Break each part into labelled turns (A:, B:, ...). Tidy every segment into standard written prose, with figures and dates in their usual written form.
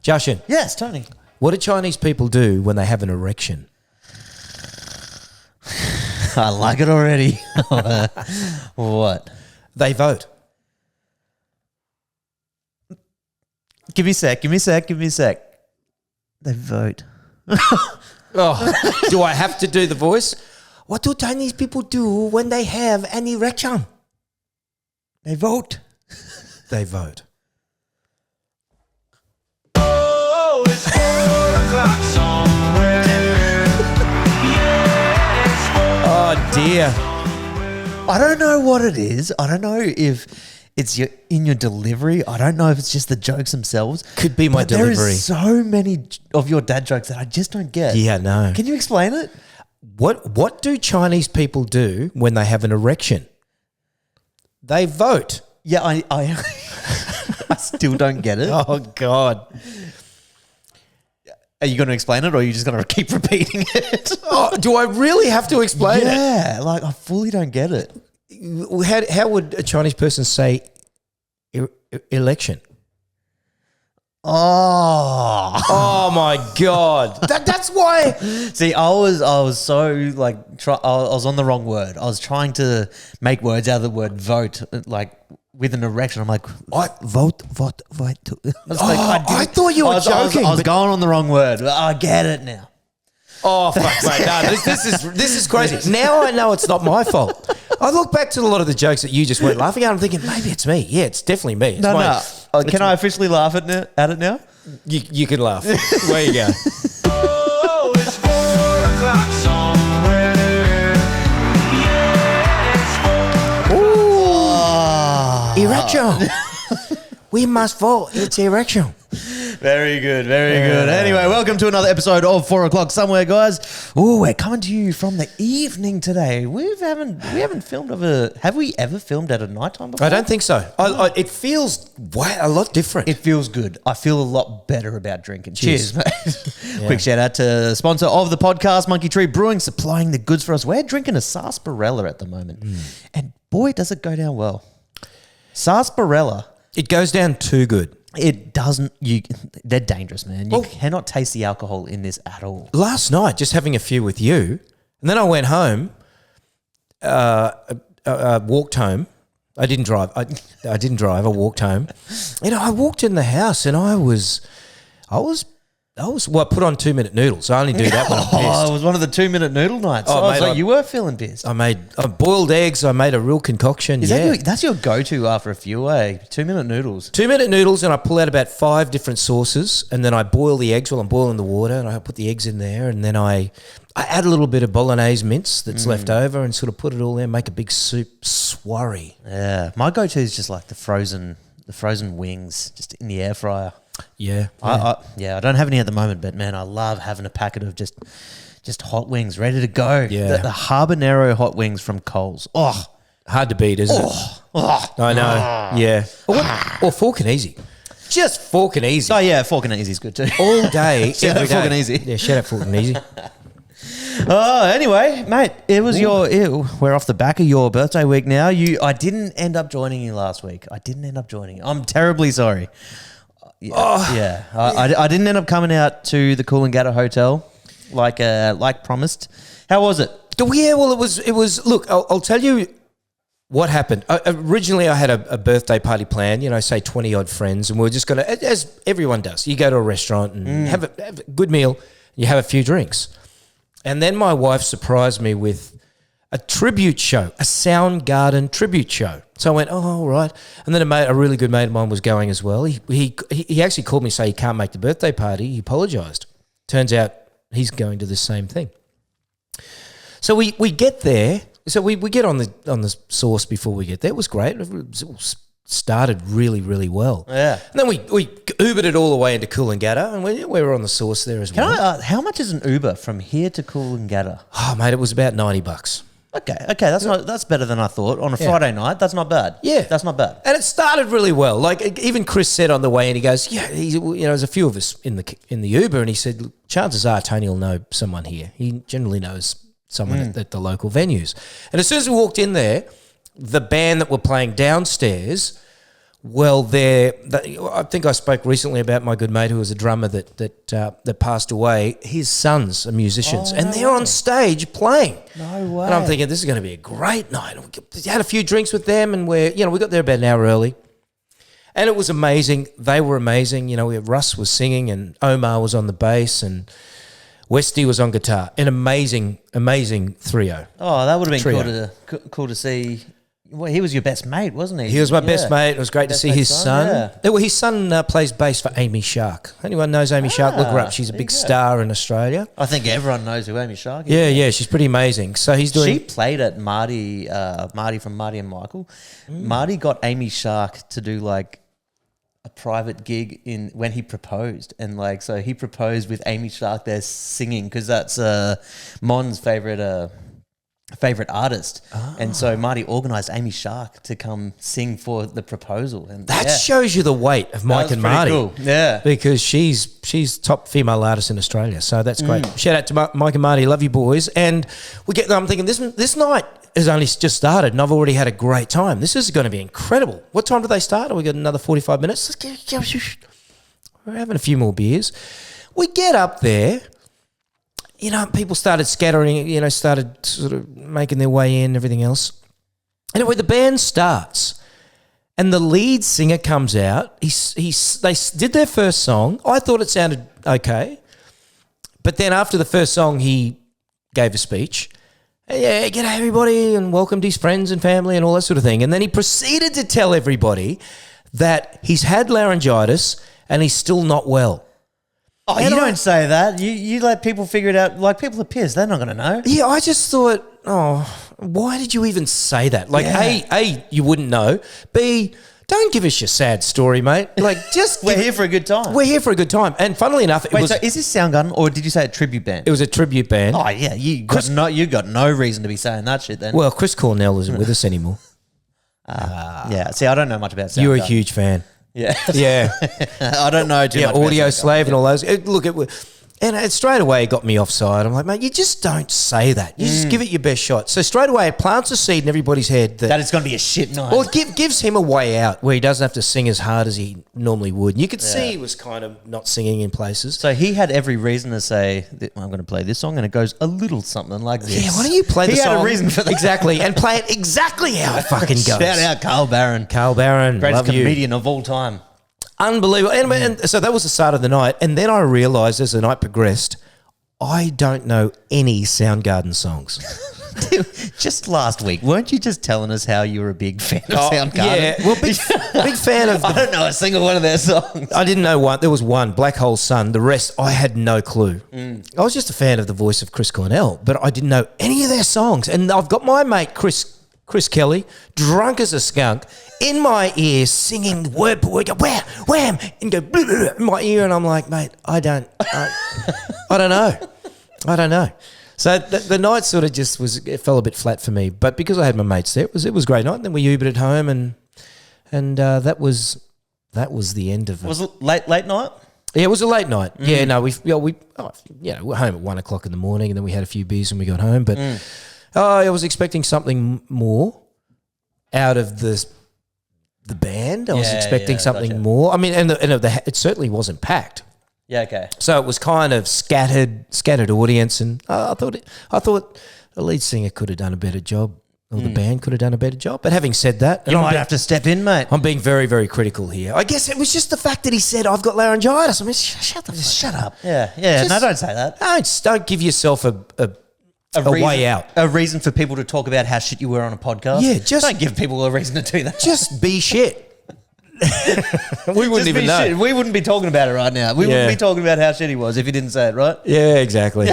A: Jashan,
B: Yes, Tony.
A: what do Chinese people do when they have an erection?
B: I like it already. What?
A: They vote.
B: Give me a sec. They vote.
A: Oh, do I have to do the voice? What do Chinese people do when they have an erection?
B: They vote.
A: They vote.
C: Oh, it's 4 o'clock somewhere. Yeah,
A: Oh, dear.
B: I don't know what it is. I don't know if it's in your delivery. I don't know if it's just the jokes themselves.
A: Could be my
B: But there
A: delivery.
B: is so many of your dad jokes that I just don't get.
A: Yeah, no.
B: Can you explain it?
A: What do Chinese people do when they have an erection? They vote.
B: Yeah, I I still don't get it.
A: Oh, God.
B: Are you going to explain it, or are you just going to keep repeating it?
A: Oh, do I really have to explain it?
B: Yeah, like I fully don't get it.
A: How would a Chinese person say election?
B: Oh,
A: Oh my God! That's why.
B: see, I was so like I was on the wrong word. I was trying to make words out of the word vote, like with an erection. I'm like, vote. I was
A: I thought you were joking,
B: I was
A: but-
B: going on the wrong word. I get it now.
A: Oh fuck, mate! No, this is crazy. Now I know it's not my fault. I look back to a lot of the jokes that you just weren't laughing at. I'm thinking maybe it's me. Yeah, it's definitely me. It's
B: No. Can I officially laugh at it now?
A: You can laugh. Where you go?
C: oh, it's 4 o'clock somewhere. Yeah,
A: Erection. We must vote. It's erection.
B: Very good, very good. Anyway, welcome to another episode of 4 o'clock somewhere, guys. Oh, we're coming to you from the evening today. We haven't filmed have we ever filmed at a nighttime before?
A: I don't think so. It feels a lot different.
B: It feels good. I feel a lot better about drinking. Cheers, mate.
A: Yeah.
B: Quick shout out to sponsor of the podcast, Monkey Tree Brewing, supplying the goods for us. We're drinking a sarsaparilla at the moment. And boy, does it go down well. Sarsaparilla.
A: It goes down too good.
B: It doesn't. They're dangerous, man. You cannot taste the alcohol in this at all.
A: Last night, just having a few with you, and then I went home, walked home. I didn't drive. I didn't drive. I walked home. I walked in the house, and I was well, I put on 2-minute noodles. I only do that when I'm
B: Oh,
A: pissed.
B: it was one of the 2-minute noodle nights.
A: Oh,
B: I was
A: mate,
B: like, you were feeling pissed.
A: I boiled eggs. I made a real concoction.
B: Is
A: yeah.
B: that's your go-to after a few, eh? 2-minute noodles.
A: 2-minute noodles, and I pull out about 5 different sauces, and then I boil the eggs while I'm boiling the water, and I put the eggs in there, and then I add a little bit of bolognese mince that's left over, and sort of put it all there, make a big soup swarry.
B: Yeah, my go-to is just like the frozen wings, just in the air fryer.
A: Yeah,
B: I don't have any at the moment, but man, I love having a packet of just hot wings ready to go.
A: Yeah.
B: The habanero hot wings from Coles. Oh,
A: hard to beat, isn't it? I know. Yeah, or fork and easy. Just fork and easy.
B: oh yeah, fork and easy is good too.
A: All day,
B: Shout
A: every
B: out Fork
A: day.
B: and Easy.
A: Yeah, shout out fork and easy.
B: Oh, anyway, mate, it was we're off the back of your birthday week now. I didn't end up joining you last week. I'm terribly sorry. I didn't end up coming out to the Coolangatta Hotel like promised. How was it?
A: Yeah, well, it was. Look, I'll tell you what happened. Originally, I had a birthday party planned. Say 20 odd friends, and we were just going to, as everyone does, you go to a restaurant and have a good meal. You have a few drinks, and then my wife surprised me with a tribute show, a Soundgarden tribute show. So I went, oh, all right. And then a really good mate of mine was going as well. He actually called me to say he can't make the birthday party. He apologised. Turns out he's going to the same thing. So we get there. So we get on the sauce before we get there. It was great. It started really, really well.
B: Yeah.
A: And then we Ubered it all the way into Coolangatta, and we were on the sauce there as well.
B: How much is an Uber from here to Coolangatta?
A: Oh, mate, it was about $90.
B: Okay, that's better than I thought. On a Friday night, that's not bad.
A: Yeah.
B: That's not bad.
A: And it started really well. Like even Chris said on the way in, he goes, yeah, there's a few of us in the Uber, and he said, "Look, chances are Tony will know someone here. He generally knows someone at the local venues." And as soon as we walked in there, the band that were playing downstairs Well, I think I spoke recently about my good mate who was a drummer that passed away. His sons are musicians, and they're on stage playing.
B: No way.
A: And I'm thinking this is going to be a great night. We had a few drinks with them, and we got there about an hour early, and it was amazing. They were amazing. Russ was singing, and Omar was on the bass, and Westy was on guitar. An amazing trio.
B: Oh, that would have been
A: Trio.
B: cool to see. Well, he was your best mate, wasn't he?
A: He was my best mate. It was great to see his son.
B: yeah.
A: His son plays bass for Amy Shark. Anyone knows Amy Shark? Look her up. She's a big star in Australia.
B: I think everyone knows who Amy Shark is.
A: Yeah, she's pretty amazing. So he's doing.
B: She played at Marty from Marty and Michael. Marty got Amy Shark to do like a private gig when he proposed, and so he proposed with Amy Shark there singing, because that's Mon's favorite artist, and so Marty organised Amy Shark to come sing for the proposal, and
A: That shows you the weight of Mike and Marty.
B: Cool. Yeah,
A: Because she's top female artist in Australia, so that's great. Shout out to Mike and Marty, love you boys. And I'm thinking this night has only just started, and I've already had a great time. This is going to be incredible. What time do they start? We got another 45 minutes. We're having a few more beers. We get up there. People started scattering, started sort of making their way in, everything else. Anyway, the band starts, and the lead singer comes out. They did their first song. I thought it sounded okay. But then after the first song, he gave a speech. Yeah, g'day everybody, and welcomed his friends and family and all that sort of thing. And then he proceeded to tell everybody that he's had laryngitis and he's still not well.
B: Oh, you don't say that. You let people figure it out. Like, people are pissed. They're not going to know.
A: Yeah, I just thought, why did you even say that? Like, A, you wouldn't know. B, don't give us your sad story, mate. Like, just
B: We're here for a good time.
A: We're here for a good time. And funnily enough,
B: Wait, so is this Soundgarden, or did you say a tribute band?
A: it was a tribute band.
B: Oh, yeah. You got no reason to be saying that shit then.
A: Well, Chris Cornell isn't with us anymore.
B: Yeah. See, I don't know much about Soundgarden.
A: You're a huge fan.
B: Yeah.
A: Yeah.
B: I don't know too much about
A: Audio
B: Soundgarden.
A: Slave and all those. And it straight away got me offside. I'm like, mate, you just don't say that. You just give it your best shot. So straight away it plants a seed in everybody's head
B: That it's going to be a shit night.
A: Well, it gives him a way out where he doesn't have to sing as hard as he normally would. And you could see he was kind of not singing in places.
B: So he had every reason to say, I'm going to play this song, and it goes a little something like this.
A: Yeah, why don't you play the
B: He
A: song?
B: had a reason for that.
A: Exactly, and play it exactly how it fucking goes.
B: Shout out Carl Barron.
A: Carl Barron,
B: Greatest
A: love you.
B: comedian of all time.
A: Unbelievable. And so that was the start of the night. And then I realised as the night progressed, I don't know any Soundgarden songs.
B: Just last week, weren't you just telling us how you were a big fan of Soundgarden?
A: Yeah, well, big fan of.
B: I don't know a single one of their songs.
A: I didn't know one. There was one, Black Hole Sun. The rest, I had no clue. I was just a fan of the voice of Chris Cornell, but I didn't know any of their songs. And I've got my mate Chris Kelly, drunk as a skunk, in my ear singing word per word, go wham, wham, and go blah, blah, blah, in my ear, and I'm like, mate, I don't know. So the night sort of it fell a bit flat for me, but because I had my mates there, it was a great night. And then we Ubered it home, and that was the end of it.
B: Was it late night?
A: Yeah, it was a late night. Yeah, no, we're home at 1 o'clock in the morning, and then we had a few beers and we got home. But I was expecting something more out of the band. I was expecting something
B: gotcha.
A: more. I mean, and it certainly wasn't packed.
B: Yeah, okay.
A: So it was kind of scattered audience, and I thought the lead singer could have done a better job, or the band could have done a better job. But having said that,
B: You might have to step in, mate.
A: I'm being very, very critical here. I guess it was just the fact that he said, I've got laryngitis. I mean, shut up.
B: Yeah.
A: Just-
B: No, don't say that.
A: Don't give yourself a way out.
B: A reason for people to talk about how shit you were on a podcast.
A: Yeah, just-
B: don't give people a reason to do that.
A: Just be shit. We wouldn't
B: Just
A: even
B: be
A: know.
B: shit. We wouldn't be talking about it right now. We wouldn't be talking about how shit he was if he didn't say it, right?
A: Yeah, exactly.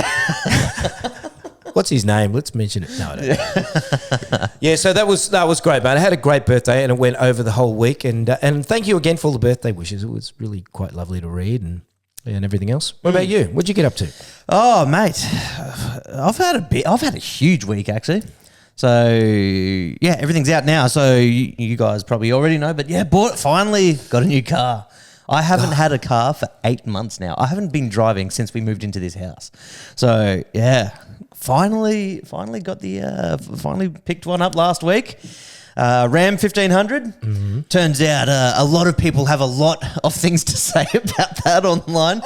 A: What's his name? Let's mention it. No, I don't know. Yeah, so that was great, man. I had a great birthday, and it went over the whole week. And thank you again for all the birthday wishes. It was really quite lovely to read and everything else. What about you? What'd you get up to?
B: Oh, mate, I've had a huge week actually. So yeah, everything's out now. So you guys probably already know, but yeah, finally got a new car. I haven't had a car for 8 months now. I haven't been driving since we moved into this house. So yeah, finally picked one up last week. Ram 1500. Turns out a lot of people have a lot of things to say about that online.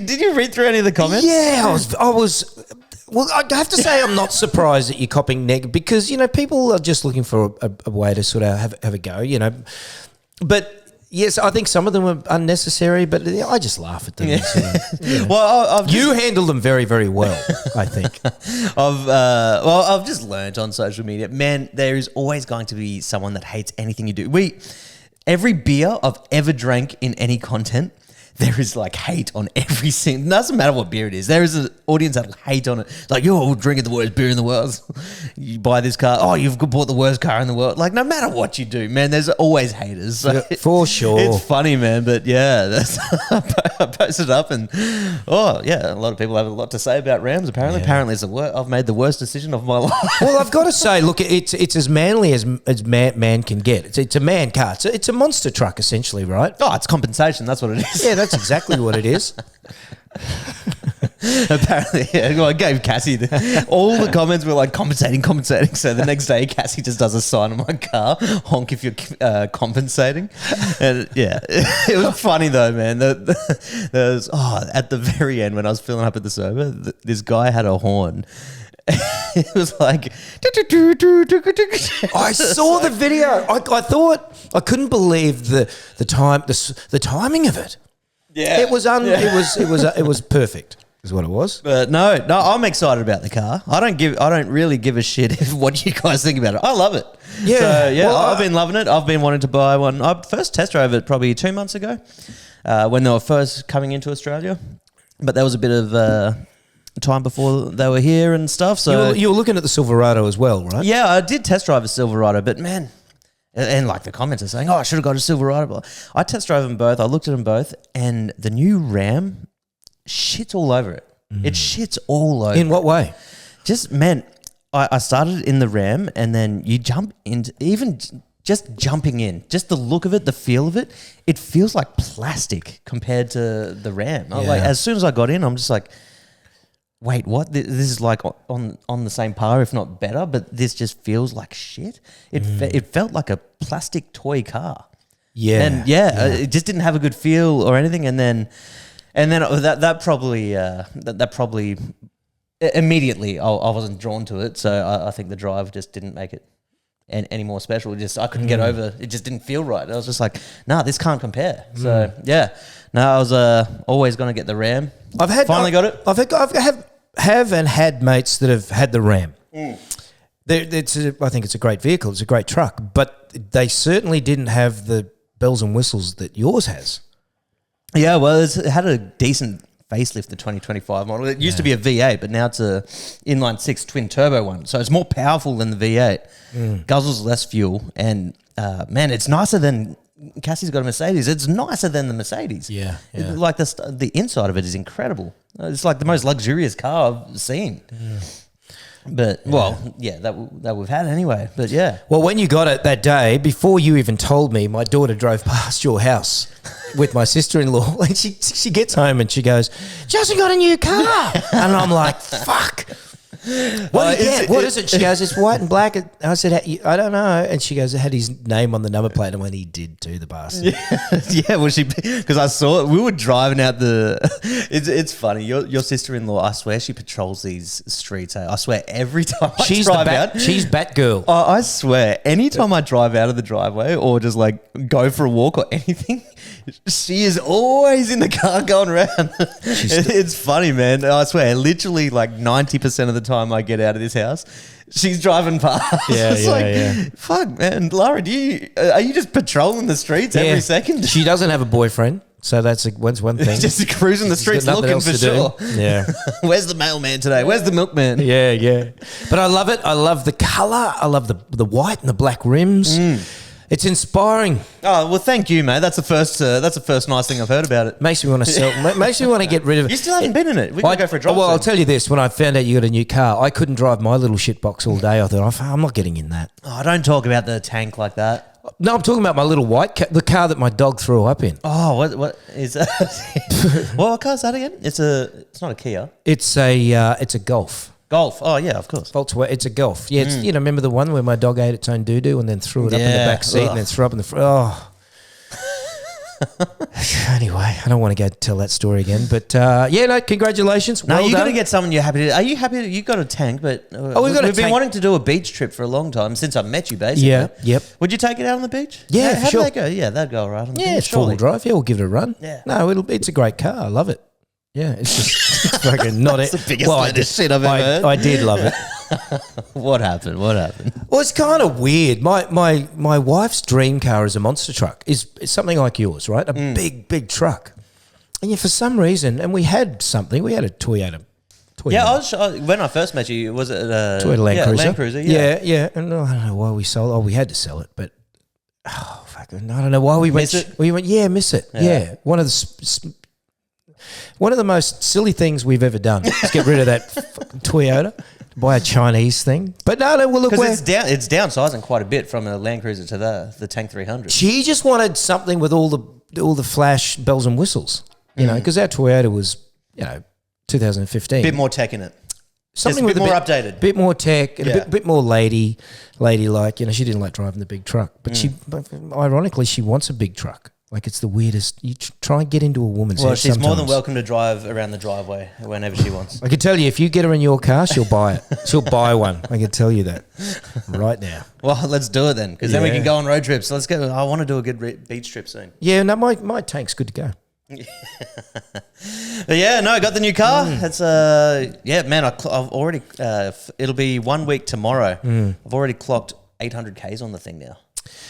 B: Did you read through any of the comments?
A: Yeah, I was. Well, I have to say I'm not surprised that you're copying negative because, people are just looking for a way to sort of have a go, But yes, I think some of them are unnecessary, but I just laugh at them.
B: Yeah. Well,
A: you handle them very, very well, I think.
B: I've just learned on social media, man, there is always going to be someone that hates anything you do. Every beer I've ever drank in any content, there is like hate on every single. Doesn't matter what beer it is. There is an audience that'll hate on it. Like, you're drinking the worst beer in the world. You buy this car. Oh, you've bought the worst car in the world. Like, no matter what you do, man, there's always haters. So
A: for sure.
B: It's funny, man. But yeah, I posted up and a lot of people have a lot to say about Rams. Apparently, I've made the worst decision of my life.
A: Well, I've got to say, look, it's as manly as man can get. It's a man car. It's a monster truck, essentially, right?
B: Oh, it's compensation. That's what it is.
A: Yeah, that's exactly what it is.
B: Apparently, I gave Cassie all the comments were like compensating. So the next day, Cassie just does a sign on my car, honk if you're compensating. And yeah, it was funny though, man. There was at the very end when I was filling up at the sober, this guy had a horn. It was like
A: I saw the video. I thought I couldn't believe the timing of it.
B: Yeah,
A: it was it was perfect. Is what it was.
B: But no, I'm excited about the car. I don't really give a shit if what you guys think about it. I love it.
A: Yeah,
B: so, yeah. Well, I've been loving it. I've been wanting to buy one. I first test drove it probably 2 months ago, when they were first coming into Australia. But there was a bit of time before they were here and stuff. So
A: you were looking at the Silverado as well, right?
B: Yeah, I did test drive a Silverado, but man. And like the comments are saying, I should have got a Silverado. I test drove them both. I looked at them both, and the new Ram shits all over it. It shits all over.
A: In what way?
B: Just, man, I started in the Ram, and then you jump into, even just jumping in, just the look of it, the feel of it, it feels like plastic compared to the Ram.
A: Yeah.
B: Like, as soon as I got in, I'm just like, wait, what? This is like on the same par, if not better, but this just feels like shit. It felt like a plastic toy car.
A: Yeah.
B: And it just didn't have a good feel or anything. And then that probably immediately I wasn't drawn to it. So I think the drive just didn't make it any more special. I couldn't get over. It just didn't feel right. I was just like, nah, this can't compare. So yeah, no, I was always going to get the Ram. Got it.
A: I've had mates that have had the Ram. I think it's a great vehicle. It's a great truck, but they certainly didn't have the bells and whistles that yours has.
B: Yeah, well, it had a decent facelift, the 2025 model. It used to be a V8, but now it's a inline six twin turbo one. So it's more powerful than the V8. Guzzles less fuel, and man, it's nicer than. Cassie's got a Mercedes. It's nicer than the Mercedes.
A: Yeah.
B: Like the inside of it is incredible. It's like the most luxurious car I've seen. Yeah. But that we've had anyway. But yeah.
A: Well, when you got it that day, before you even told me, my daughter drove past your house with my sister-in-law, and she gets home and she goes, "Justin got a new car," and I'm like, "Fuck." What is it? She goes, "It's white and black." And I said, "I don't know." And she goes, "It had his name on the number plate." And when he did too, the bastard.
B: Yeah, well, because I saw it. We were driving out it's funny. Your sister-in-law, I swear she patrols these streets. I swear every time
A: she's Batgirl.
B: I swear, anytime I drive out of the driveway or just like go for a walk or anything, she is always in the car going around. It's funny, man. I swear, literally like 90% of the time I get out of this house, she's driving past. Yeah. Fuck, man. Lara, are you just patrolling the streets every second?
A: She doesn't have a boyfriend, so that's one thing.
B: Just cruising the streets looking for sure.
A: Yeah.
B: Where's the mailman today? Where's the milkman?
A: Yeah. But I love it. I love the colour. I love the white and the black rims. It's inspiring.
B: Oh, well, thank you, mate. That's the first nice thing I've heard about it.
A: Makes me want to sell. Makes me want to get rid of it.
B: You still haven't been in it. We can go for a drive.
A: Well, I'll tell you this. When I found out you got a new car, I couldn't drive my little shit box all day. I thought, I'm not getting in that.
B: Oh, don't talk about the tank like that.
A: No, I'm talking about my little white car, the car that my dog threw up in.
B: Oh, what is that? What car is that again? It's not a Kia.
A: It's a Golf.
B: Golf. Oh, yeah, of course.
A: Volt Toyota. It's a Golf. Yeah, it's, remember the one where my dog ate its own doo-doo and then threw it up in the
B: Yeah.
A: back seat and then threw up in the front. Oh. Anyway, I don't want to go tell that story again, but congratulations.
B: No,
A: Well
B: you got to
A: done.
B: get someone you're happy to. Are you happy? You got a tank, but
A: we've got a
B: we've been
A: tank.
B: wanting to do a beach trip for a long time since I met you, basically.
A: Yeah, yep.
B: Would you take it out on the beach?
A: Yeah,
B: How
A: for
B: did
A: sure.
B: that go? Yeah, that'd go all right on the
A: Yeah,
B: beach.
A: it's four-wheel
B: surely.
A: drive. Yeah, we'll give it a run.
B: Yeah.
A: No, it's a great car. I love it. Yeah, it's just it's fucking not it.
B: the biggest load of shit I've ever heard.
A: I did love it.
B: What happened? What happened?
A: Well, it's kind of weird. My wife's dream car is a monster truck. Is something like yours, right? A big truck. And yeah, for some reason, and we had a Toyota.
B: Yeah, when I first met you, was it
A: Toyota Land Cruiser.
B: Land Cruiser, yeah.
A: Yeah. And I don't know why we sold. Oh, we had to sell it, but I don't know why we went.
B: Miss it?
A: We went. Yeah, miss it. Yeah, one of the most silly things we've ever done is get rid of that fucking Toyota, buy a Chinese thing. But no, well, look,
B: Because it's downsizing quite a bit from a Land Cruiser to the Tank 300.
A: she just wanted something with all the flash bells and whistles, because our Toyota was, 2015.
B: Bit more tech in it.
A: Something
B: Just a
A: with
B: bit more updated.
A: bit more tech, and
B: Yeah.
A: a bit more ladylike. She didn't like driving the big truck, but ironically, she wants a big truck. Like, it's the weirdest. You try and get into a woman's
B: Well,
A: head
B: she's more than
A: sometimes.
B: welcome to drive around the driveway whenever she wants.
A: I can tell you, if you get her in your car, she'll buy it. She'll buy one. I can tell you that right now.
B: Well, let's do it then, because then we
A: Yeah.
B: can go on road trips. Let's go. I want to do a good beach trip soon.
A: Yeah, no, my tank's good to go.
B: But yeah, no, I got the new car. That's man. I've already. It'll be 1 week tomorrow. I've already clocked 800 k's on the thing now.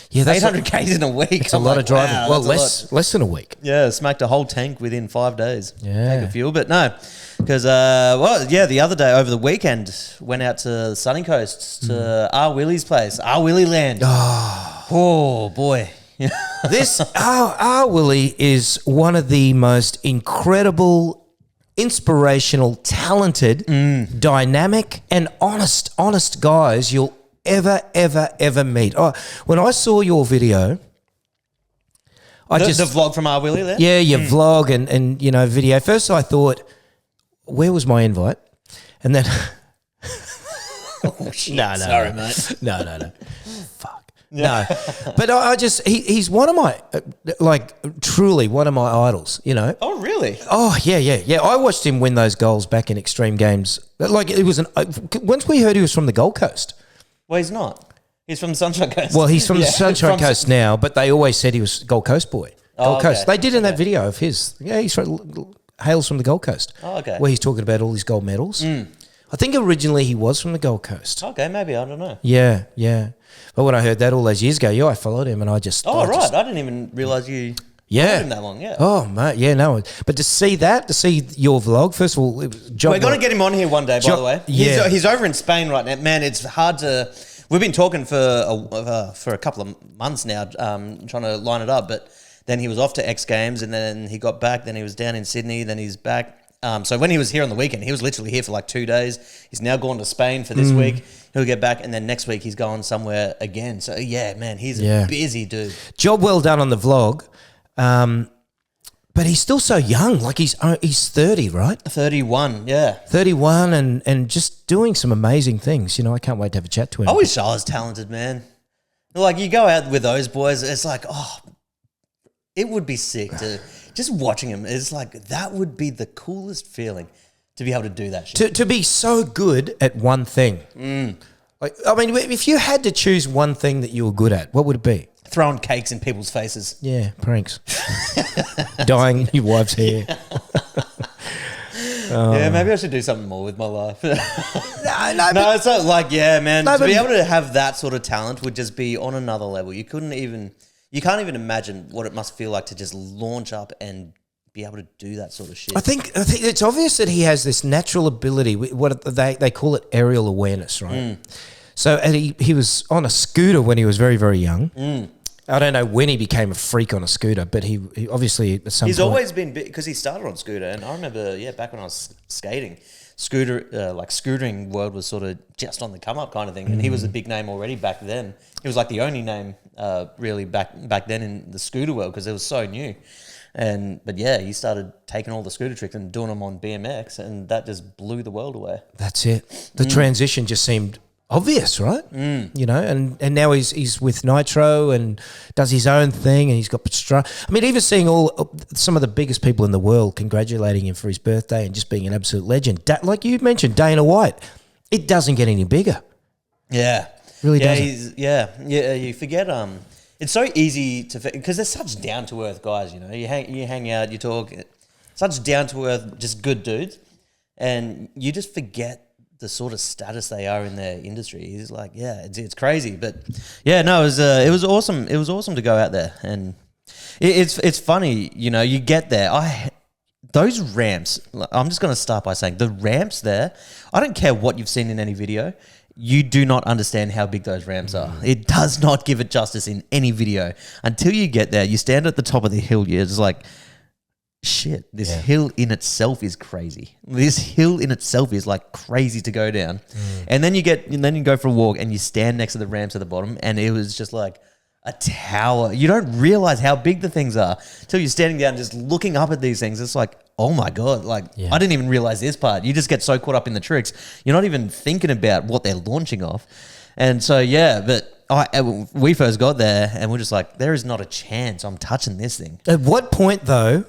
A: Yeah, that's
B: 800 k's in a week.
A: It's a lot of driving.
B: Wow,
A: Well,
B: that's a lot.
A: less than a week.
B: Yeah, smacked a whole tank within 5 days.
A: Yeah.
B: Tank of fuel, but no, because the other day over the weekend went out to the sunny coast to R-Willy's place, R-Willy Land. Oh boy.
A: This R-Willy is one of the most incredible, inspirational, talented, dynamic, and honest guys you'll ever meet. Oh, when I saw your video,
B: The vlog from R-Willy there?
A: yeah, your vlog and video. First, I thought, where was my invite? And then, no,
B: Sorry, mate.
A: no. Fuck. No, but he's one of my, truly one of my idols,
B: Oh, really?
A: Oh, yeah. I watched him win those goals back in Extreme Games. Like, it was once we heard he was from the Gold Coast.
B: Well, he's not. He's from the Sunshine Coast.
A: Well, he's from the
B: Yeah,
A: Sunshine Coast now, but they always said he was Gold Coast boy. Gold
B: okay.
A: Coast. They did in that video of his. Yeah, hails from the Gold Coast.
B: Oh, okay.
A: Where he's talking about all his gold medals. I think originally he was from the Gold Coast.
B: Okay, maybe. I don't know.
A: Yeah. But when I heard that all those years ago, I followed him and I just.
B: Oh,
A: I
B: right.
A: just-
B: I didn't even realise you
A: Yeah.
B: followed him that long. Yeah.
A: Oh, mate. Yeah, no. But to see your vlog, first of all, it was
B: We're going to get him on here one day, by the way.
A: Yeah.
B: He's over in Spain right now. Man, it's hard to... We've been talking for a couple of months now, trying to line it up, but then he was off to X Games, and then he got back, then he was down in Sydney, then he's back. So when he was here on the weekend, he was literally here for like 2 days. He's now gone to Spain for this week. He'll get back, and then next week he's going somewhere again. So yeah, man, he's a busy dude.
A: Job well done on the vlog. But he's still so young. Like he's 30, right?
B: 31, yeah.
A: 31 and just doing some amazing things. I can't wait to have a chat to him.
B: I wish I was talented, man. Like, you go out with those boys, it's like, it would be sick to just watching him. It's like, that would be the coolest feeling to be able to do that shit.
A: To be so good at one thing. Like, I mean, if you had to choose one thing that you were good at, what would it be?
B: Throwing cakes in people's faces.
A: Yeah, pranks. Dyeing your wife's hair.
B: Yeah, maybe I should do something more with my life.
A: No,
B: No, it's not like, yeah, man.
A: No,
B: to be
A: but-
B: able to have that sort of talent would just be on another level. You can't even imagine what it must feel like to just launch up and be able to do that sort of shit.
A: I think it's obvious that he has this natural ability. What they call it, aerial awareness, right? So and he was on a scooter when he was very, very young. I don't know when he became a freak on a scooter, but he obviously at some
B: He's
A: point.
B: always been big because he started on scooter, and I remember, back when I was skating, scootering world was sort of just on the come up kind of thing, and he was a big name already back then. He was like the only name really back then in the scooter world because it was so new. But yeah, he started taking all the scooter tricks and doing them on BMX, and that just blew the world away.
A: That's it. The transition just seemed obvious, right? You know, and now he's with Nitro and does his own thing, and he's got I mean, even seeing some of the biggest people in the world congratulating him for his birthday and just being an absolute legend. Like you mentioned, Dana White, it doesn't get any bigger.
B: Yeah,
A: Really
B: doesn't.
A: doesn't.
B: You forget. It's so easy to because they're such down to earth guys. You know, you hang out, you talk, such down to earth, just good dudes, and you just forget the sort of status they are in their industry. He's like, yeah, it's crazy, but yeah, no, it was awesome. It was awesome to go out there, and it's funny, you know, you get there. Those ramps. I'm just gonna start by saying the ramps there. I don't care what you've seen in any video. You do not understand how big those ramps are. It does not give it justice in any video. Until you get there, you stand at the top of the hill, you're just like, shit, this hill in itself is crazy. This hill in itself is like crazy to go down. And then you go for a walk and you stand next to the ramps at the bottom, and it was just like a tower. You don't realize how big the things are till you're standing down just looking up at these things. It's like, oh my God, like I didn't even realize this part. You just get so caught up in the tricks. You're not even thinking about what they're launching off. And so, yeah, but we first got there and we're just like, there is not a chance I'm touching this thing.
A: At what point, though,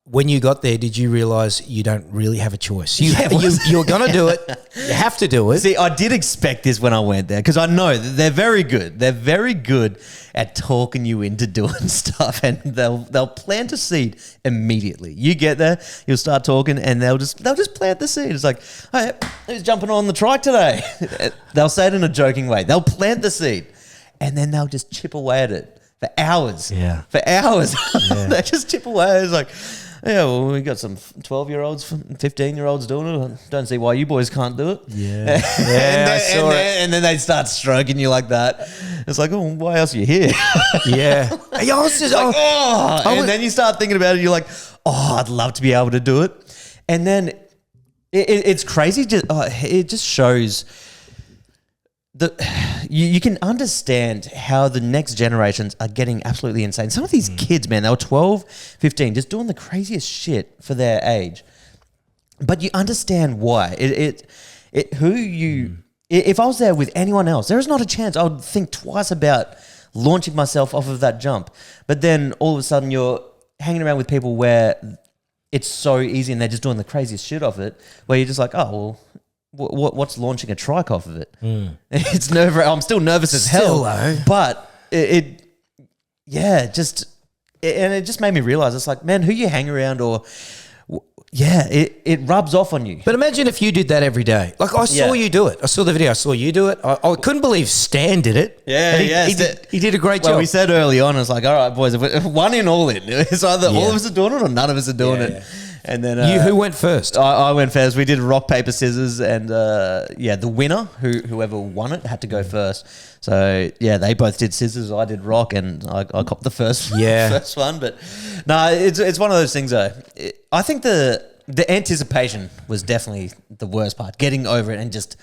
A: when you got there, did you realise you don't really have a choice? You're going to do it. You have to do it.
B: See, I did expect this when I went there because I know that they're very good. They're very good at talking you into doing stuff, and they'll plant a seed immediately. You get there, you'll start talking, and they'll just plant the seed. It's like, hey, who's jumping on the trike today? They'll say it in a joking way. They'll plant the seed, and then they'll just chip away at it for hours.
A: Yeah.
B: For hours. They just chip away. It's like, yeah, well, we got some 12-year-olds, 15-year-olds doing it. I don't see why you boys can't do it.
A: Yeah. I saw it.
B: And then they start stroking you like that. It's like, oh, why else are you here?
A: Yeah. I was just,
B: and then you start thinking about it. You're like, oh, I'd love to be able to do it. And then it's crazy. It just shows you can understand how the next generations are getting absolutely insane. Some of these kids, man, they were 12, 15, just doing the craziest shit for their age. But you understand why. If I was there with anyone else, there is not a chance I would think twice about launching myself off of that jump. But then all of a sudden you're hanging around with people where it's so easy and they're just doing the craziest shit off it, where you're just like, oh, well, what's launching a trike off of it? It's I'm still nervous as hell, but it just made me realize it's like, man, who you hang around it rubs off on you.
A: But imagine if you did that every day. Like I saw you do it. I saw the video. I saw you do it. I couldn't believe Stan did it. He did a great job.
B: We said early on, it's like, all right, boys, one in, all in. It's either all of us are doing it or none of us are doing it. And then
A: who went first?
B: I went first. We did rock, paper, scissors, and the winner, whoever won it, had to go first. So yeah, they both did scissors. I did rock, and I copped the first one. But no, it's one of those things though. I think the anticipation was definitely the worst part. Getting over it and just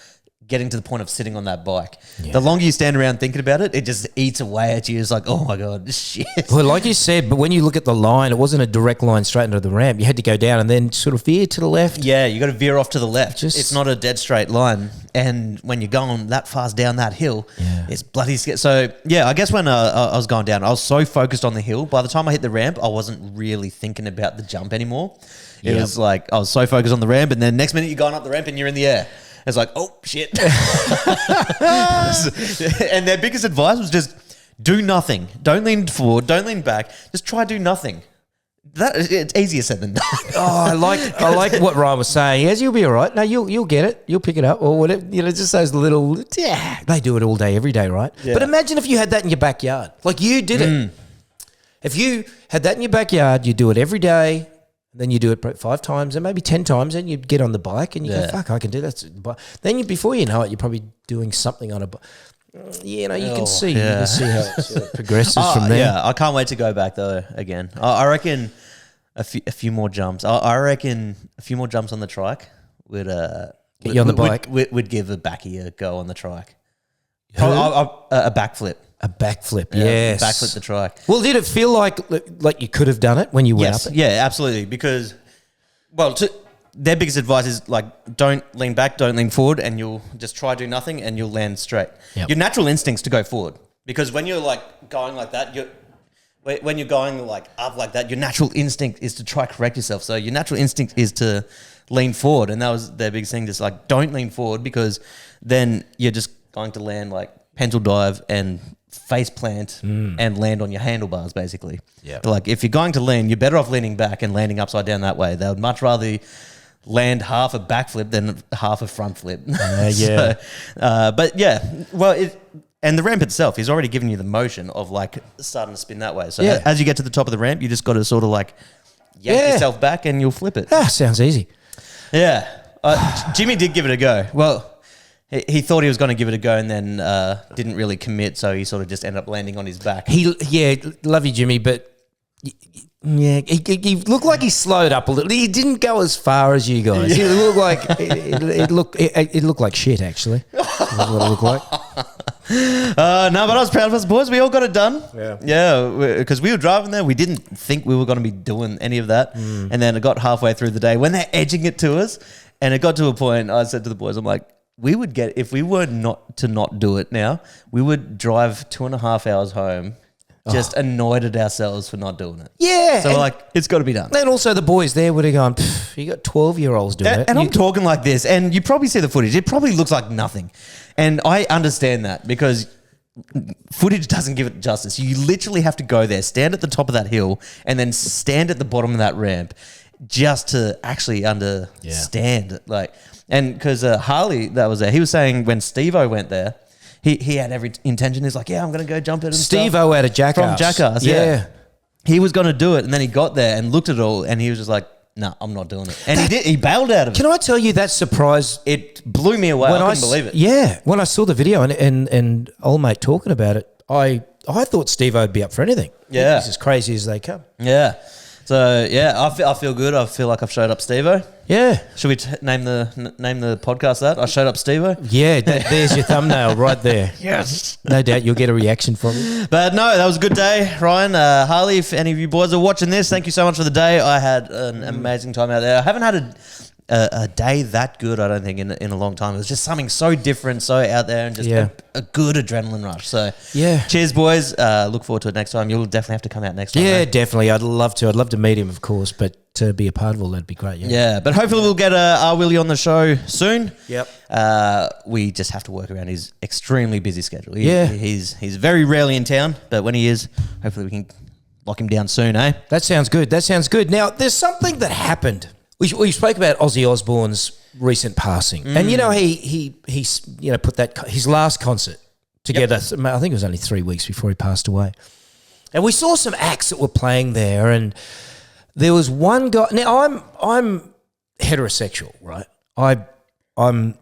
B: getting to the point of sitting on that bike. Yeah. The longer you stand around thinking about it, it just eats away at you. It's like, oh my God, shit.
A: Well, like you said, but when you look at the line, it wasn't a direct line straight into the ramp. You had to go down and then sort of veer to the left.
B: Yeah, you got to veer off to the left. It's not a dead straight line. And when you're going that fast down that hill, it's bloody scary. So yeah, I guess when I was going down, I was so focused on the hill. By the time I hit the ramp, I wasn't really thinking about the jump anymore. It was like, I was so focused on the ramp, and then next minute you're going up the ramp and you're in the air. It's like, oh, shit. And their biggest advice was just do nothing. Don't lean forward. Don't lean back. Just try do nothing. It's easier said than done.
A: I like what Ryan was saying. Yes, you'll be all right. No, you'll get it. You'll pick it up or whatever. You know, just those little, they do it all day, every day, right? Yeah. But imagine if you had that in your backyard. Like you did it. If you had that in your backyard, you do it every day. Then you do it 5 times and maybe 10 times, and you get on the bike and you go, fuck, I can do that. But then before you know it, you're probably doing something on a bike. You know, you can see how it progresses from there.
B: Yeah, I can't wait to go back though again. I reckon a few more jumps. I reckon a few more jumps on the trike would
A: get you on the bike.
B: Would give a backy a go on the trike. A backflip.
A: A backflip,
B: Yeah,
A: yes.
B: backflip the trike.
A: Well, did it feel like you could have done it when you went
B: Yes,
A: up?
B: yeah, absolutely. Because, their biggest advice is like, don't lean back, don't lean forward, and you'll just try do nothing, and you'll land straight.
A: Yep.
B: Your natural instinct's to go forward, because when you're like going like that, when you're going like up like that, your natural instinct is to try correct yourself. So your natural instinct is to lean forward, and that was their biggest thing. Just like, don't lean forward, because then you're just going to land like pencil dive and face plant and land on your handlebars, basically.
A: Yeah.
B: Like, if you're going to lean, you're better off leaning back and landing upside down that way. They would much rather land half a backflip than half a front flip.
A: Yeah.
B: So, but yeah, and the ramp itself is already giving you the motion of like starting to spin that way. So
A: Yeah.
B: as you get to the top of the ramp, you just got to sort of like yank yourself back and you'll flip it.
A: Sounds easy.
B: Yeah. Jimmy did give it a go. Well, he thought he was going to give it a go and then didn't really commit, so he sort of just ended up landing on his back.
A: Love you, Jimmy, but yeah, he looked like he slowed up a little. He didn't go as far as you guys. It looked like it looked like shit. Actually, that's what it looked like.
B: No, but I was proud of us, boys. We all got it done.
A: Yeah,
B: because we were driving there. We didn't think we were going to be doing any of that, and then it got halfway through the day when they're edging it to us, and it got to a point. I said to the boys, I'm like, we would get, if we were not do it now, we would drive 2.5 hours home, just annoyed at ourselves for not doing it.
A: Yeah,
B: So we're like, it's got to be done.
A: And also the boys there would have gone, you got 12-year-olds doing it.
B: And I'm talking like this, and you probably see the footage. It probably looks like nothing. And I understand that, because footage doesn't give it justice. You literally have to go there, stand at the top of that hill, and then stand at the bottom of that ramp just to actually understand. And because Harley that was there, he was saying when Steve-O went there, he had every intention. He's like, I'm going to go jump it and
A: Steve-O out of Jackass.
B: From Jackass, yeah. He was going to do it, and then he got there and looked at it all, and he was just like, no, I'm not doing it. And he did. He bailed out of it.
A: Can I tell you that surprise?
B: It blew me away. I couldn't believe it.
A: Yeah. When I saw the video and old mate talking about it, I thought Steve-O would be up for anything.
B: Yeah.
A: He's as crazy as they come.
B: Yeah. So, yeah, I feel good. I feel like I've showed up Steve-O.
A: Yeah.
B: Should we name the podcast that? I showed up Steve-O?
A: Yeah, there's your thumbnail right there.
B: Yes.
A: No doubt you'll get a reaction from him.
B: But no, that was a good day, Ryan. Harley, if any of you boys are watching this, thank you so much for the day. I had an amazing time out there. I haven't had a day that good, I don't think, in a long time. It was just something so different, so out there, and just a good adrenaline rush. So, cheers, boys. Look forward to it next time. You'll definitely have to come out next time.
A: Yeah,
B: mate.
A: definitely. I'd love to. I'd love to meet him, of course, but to be a part of all that'd be great.
B: Yeah, but hopefully we'll get R-Willy on the show soon.
A: Yep.
B: We just have to work around his extremely busy schedule. He's very rarely in town, but when he is, hopefully we can lock him down soon, eh?
A: That sounds good. Now, there's something that happened. We spoke about Ozzy Osbourne's recent passing, and he put his last concert together. Yep. I think it was only 3 weeks before he passed away, and we saw some acts that were playing there, and there was one guy. Now I'm heterosexual, right? I'm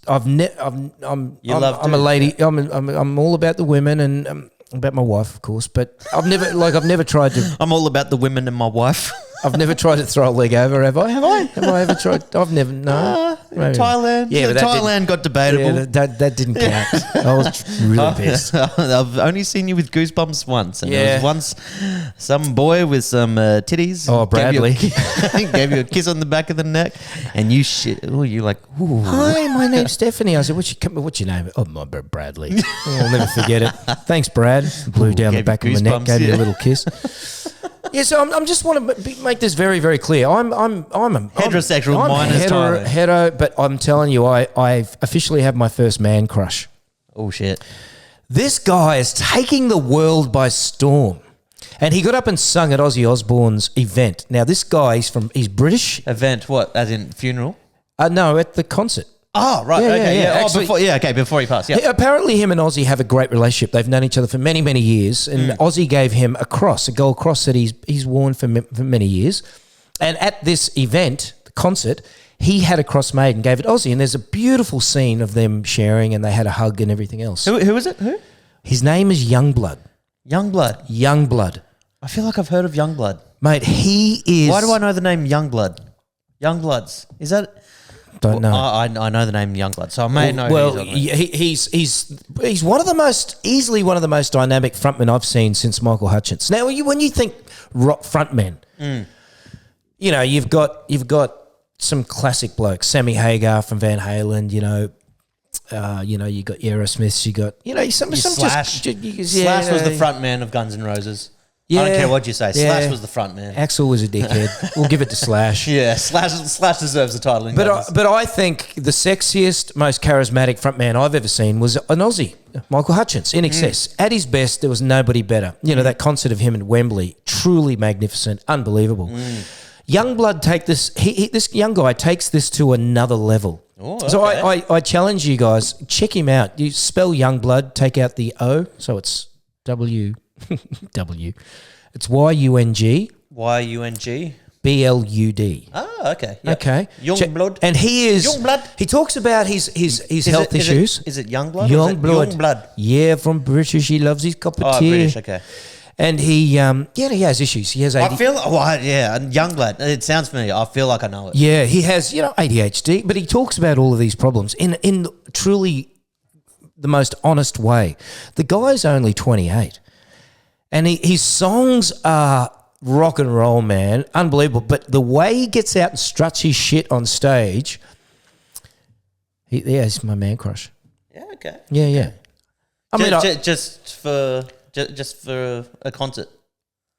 A: a lady. I'm all about the women and about my wife, of course, but I've never tried to.
B: I'm all about the women and my wife.
A: I've never tried to throw a leg over, have I? Have I ever tried? I've never, no.
B: Thailand.
A: Yeah, but
B: Thailand got debatable.
A: Yeah, that didn't count. I was really pissed.
B: I've only seen you with goosebumps once. And it was once some boy with some titties.
A: Oh, Bradley.
B: Gave you a kiss on the back of the neck. And you you're like, ooh.
A: Hi, my name's Stephanie. I said, what's your name? Oh, my Bradley. I'll never forget it. Thanks, Brad. Blew down the back of my neck, gave me a little kiss. Yeah, so I'm just want to make this very, very clear. I'm
B: heterosexual minus
A: hetero, but I'm telling you, I officially have my first man crush.
B: Oh shit!
A: This guy is taking the world by storm, and he got up and sung at Ozzy Osbourne's event. Now, this guy, he's British.
B: Event what? As in funeral?
A: No, at the concert.
B: Oh, right. Before he passed. Yeah.
A: Apparently, him and Ozzy have a great relationship. They've known each other for many, many years. And Ozzy gave him a gold cross that he's worn for many years. And at this event, the concert, he had a cross made and gave it Ozzy. And there's a beautiful scene of them sharing, and they had a hug and everything else.
B: Who is it? Who?
A: His name is Youngblood.
B: Youngblood. I feel like I've heard of Youngblood.
A: Mate, he is...
B: Why do I know the name Youngblood? Youngbloods. Is that...
A: Don't know.
B: I know the name Youngblood, so I may know.
A: Well,
B: who he's on with.
A: he's one of the most easily one of the most dynamic frontmen I've seen since Michael Hutchence. Now, when you think rock frontmen, you know you've got some classic blokes, Sammy Hagar from Van Halen. You got Aerosmith. You got some
B: Slash. Slash was the front man of Guns N' Roses. I don't care what you say.
A: Yeah.
B: Slash was the front man.
A: Axl was a dickhead. We'll give it to Slash.
B: Yeah, Slash deserves the title.
A: But I think the sexiest, most charismatic frontman I've ever seen was an Aussie, Michael Hutchence, in excess. At his best, there was nobody better. You know, that concert of him in Wembley, truly magnificent, unbelievable. Youngblood this young guy takes this to another level.
B: Oh, okay.
A: So I challenge you guys, check him out. You spell Youngblood, take out the O, so it's W. It's YUNG.
B: YUNG.
A: BLUD.
B: Oh, okay. Yep.
A: Okay.
B: Youngblood.
A: And he is.
B: Youngblood.
A: He talks about his health issues.
B: Is it Youngblood?
A: Youngblood. Yeah, from British. He loves his cup of
B: Oh,
A: tea.
B: British. Okay.
A: And he has issues. He has ADHD.
B: I feel Youngblood. It sounds familiar. I feel like I know it.
A: Yeah, he has ADHD, but he talks about all of these problems in truly the most honest way. The guy's only 28. And his songs are rock and roll, man. Unbelievable. But the way he gets out and struts his shit on stage, he's my man crush.
B: Yeah, okay.
A: Yeah. I mean,
B: just for a concert.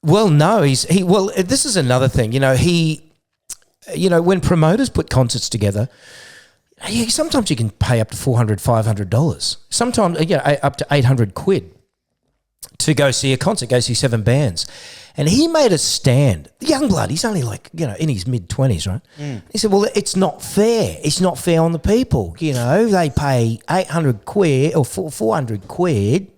A: Well, no, this is another thing. When promoters put concerts together, sometimes you can pay up to $400, $500. Sometimes, up to £800 to go see a concert, go see 7 bands. And he made a stand. Youngblood, he's only in his mid-20s, right? He said, well, it's not fair. It's not fair on the people. They pay £800 or £400.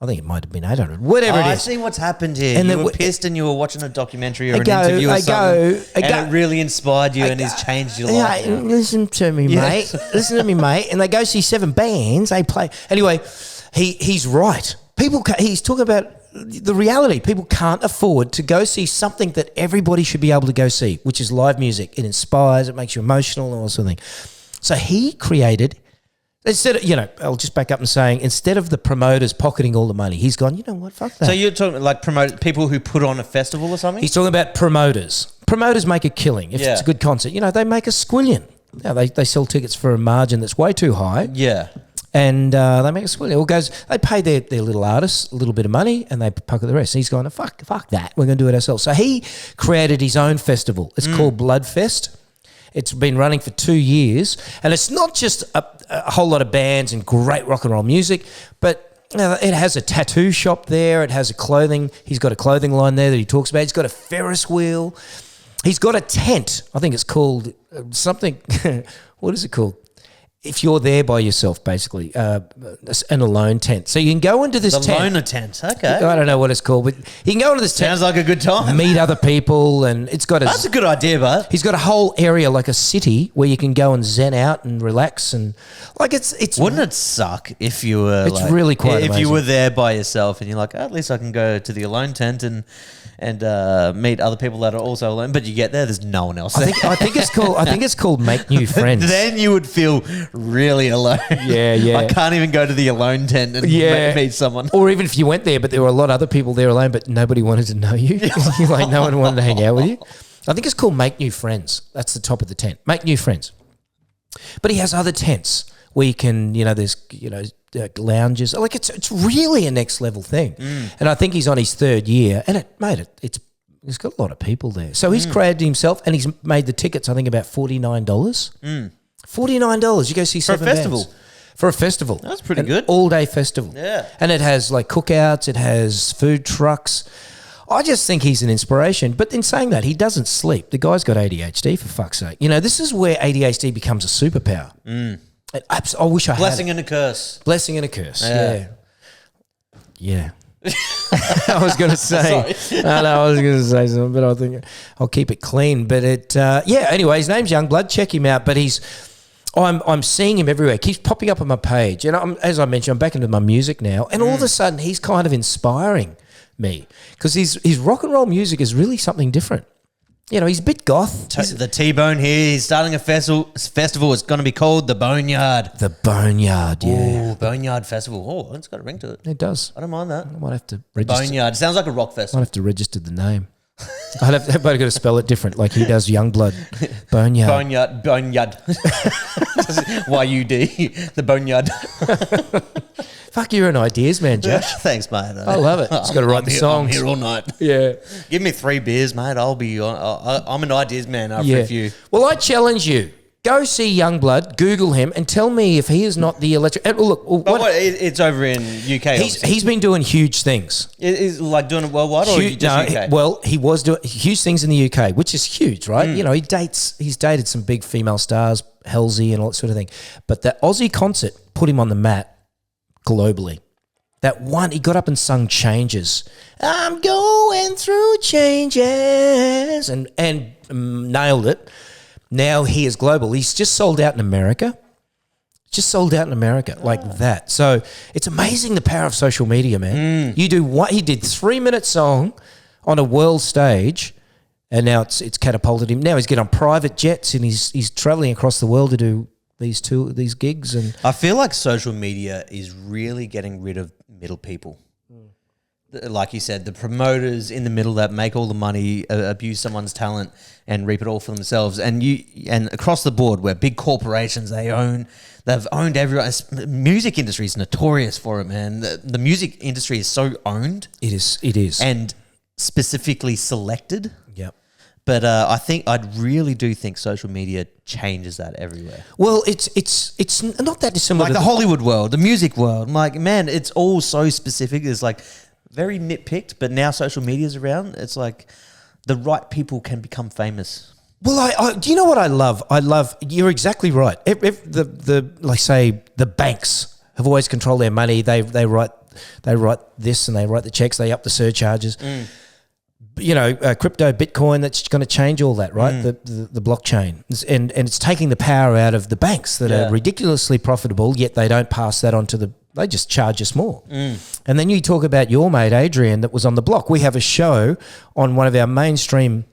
A: I think it might have been 800, whatever it is.
B: I see what's happened here.
A: And
B: you
A: then
B: were pissed and you were watching a documentary or an interview or something. And it really inspired you and has changed your life.
A: Yeah, listen to me, mate. Listen to me, mate. And they go see 7 bands. They play. Anyway, he's right. He's talking about the reality. People can't afford to go see something that everybody should be able to go see, which is live music. It inspires, it makes you emotional and all that sort of thing. So he created, instead of, I'll just back up and saying, instead of the promoters pocketing all the money, he's gone, you know what, fuck that.
B: So you're talking like people who put on a festival or something?
A: He's talking about promoters. Promoters make a killing. If it's a good concert, they make a squillion. They sell tickets for a margin that's way too high.
B: Yeah.
A: And they make a squillion. They pay their little artists a little bit of money and they pocket the rest. And he's going, fuck that. We're going to do it ourselves. So he created his own festival. It's called Bloodfest. It's been running for 2 years. And it's not just a whole lot of bands and great rock and roll music, but it has a tattoo shop there. It has he's got a clothing line there that he talks about. He's got a Ferris wheel. He's got a tent. I think it's called something. What is it called? If you're there by yourself, basically, an alone tent. So you can go into this tent.
B: The loner tent, okay.
A: I don't know what it's called, but you can go into this tent.
B: Sounds like a good time.
A: Meet other people, and it's got
B: That's a good idea, bud.
A: He's got a whole area, like a city, where you can go and zen out and relax, and it's.
B: Wouldn't it suck if you were?
A: It's really quite
B: if
A: amazing.
B: you were there by yourself and you're like, at least I can go to the alone tent and meet other people that are also alone. But you get there's no one else.
A: I think it's called make new friends.
B: Then you would feel really alone.
A: Yeah.
B: I can't even go to the alone tent and meet someone.
A: Or even if you went there, but there were a lot of other people there alone, but nobody wanted to know you. No one wanted to hang out with you. I think it's called make new friends. That's the top of the tent. Make new friends. But he has other tents where you can, there's, lounges. Like it's really a next level thing. And I think he's on his 3rd year, and he's got a lot of people there. So he's created himself, and he's made the tickets, I think, about $49. $49. You go see 7
B: festival.
A: bands. For a festival.
B: That's pretty good.
A: All-day festival.
B: Yeah.
A: And it has like cookouts. It has food trucks. I just think he's an inspiration. But in saying that, he doesn't sleep. The guy's got ADHD, for fuck's sake. This is where ADHD becomes a superpower. I wish I had
B: Blessing and a curse.
A: Blessing and a curse. Yeah. I was going to say. I was going to say something, but I think I'll keep it clean. But anyway, his name's Youngblood. Check him out. But I'm seeing him everywhere. He keeps popping up on my page. And as I mentioned, I'm back into my music now. And all of a sudden, he's kind of inspiring me because his rock and roll music is really something different. He's a bit goth.
B: The T-Bone here. He's starting a festival. It's going to be called the Boneyard.
A: The Boneyard, yeah.
B: Ooh, Boneyard Festival. Oh, it's got a ring to it.
A: It does.
B: I don't mind that.
A: I might have to register.
B: Boneyard. Sounds like a rock
A: Might
B: festival.
A: have to register the name. I've got to spell it different, like he does Youngblood. Boneyard.
B: Boneyard. Y-U-D. The Boneyard.
A: Fuck, you're an ideas man, Josh.
B: Thanks, mate.
A: I love it. Just got to write the songs.
B: I'm here all night.
A: Yeah.
B: Give me 3 beers, mate. I'll be on. I'm an ideas man after a few.
A: Well, I challenge you. Go see Youngblood, Google him, and tell me if he is not the electric. Look,
B: It's over in UK.
A: he's been doing huge things.
B: Is like doing it worldwide or just UK?
A: He was doing huge things in the UK, which is huge, right? He's dated some big female stars, Halsey and all that sort of thing. But that Aussie concert put him on the map globally. That one, he got up and sung Changes. I'm going through changes and nailed it. Now he is global. He's just sold out in America. Like that. So it's amazing the power of social media, man. You do what he did, 3-minute song on a world stage, and now it's catapulted him. Now he's getting on private jets and he's traveling across the world to do these gigs. And
B: I feel like social media is really getting rid of middle people. Like you said, the promoters in the middle that make all the money, abuse someone's talent and reap it all for themselves. And across the board, where big corporations, they've owned everyone. Music industry is notorious for it, man. The music industry is so owned.
A: it is.
B: And specifically selected.
A: Yep.
B: But I really do think social media changes that everywhere.
A: Well, it's not that dissimilar.
B: Like
A: to
B: the Hollywood world, the music world. Like, man, it's all so specific. It's like very nitpicked, but now social media's around. It's like the right people can become famous.
A: Well, I do you know what I love? You're exactly right. If the banks have always controlled their money. They write this and they write the checks. They up the surcharges. Crypto, Bitcoin, that's going to change all that, right? The blockchain, and it's taking the power out of the banks that are ridiculously profitable, yet they don't pass that on to they just charge us more. And then you talk about your mate Adrian that was on the block. We have a show on one of our mainstream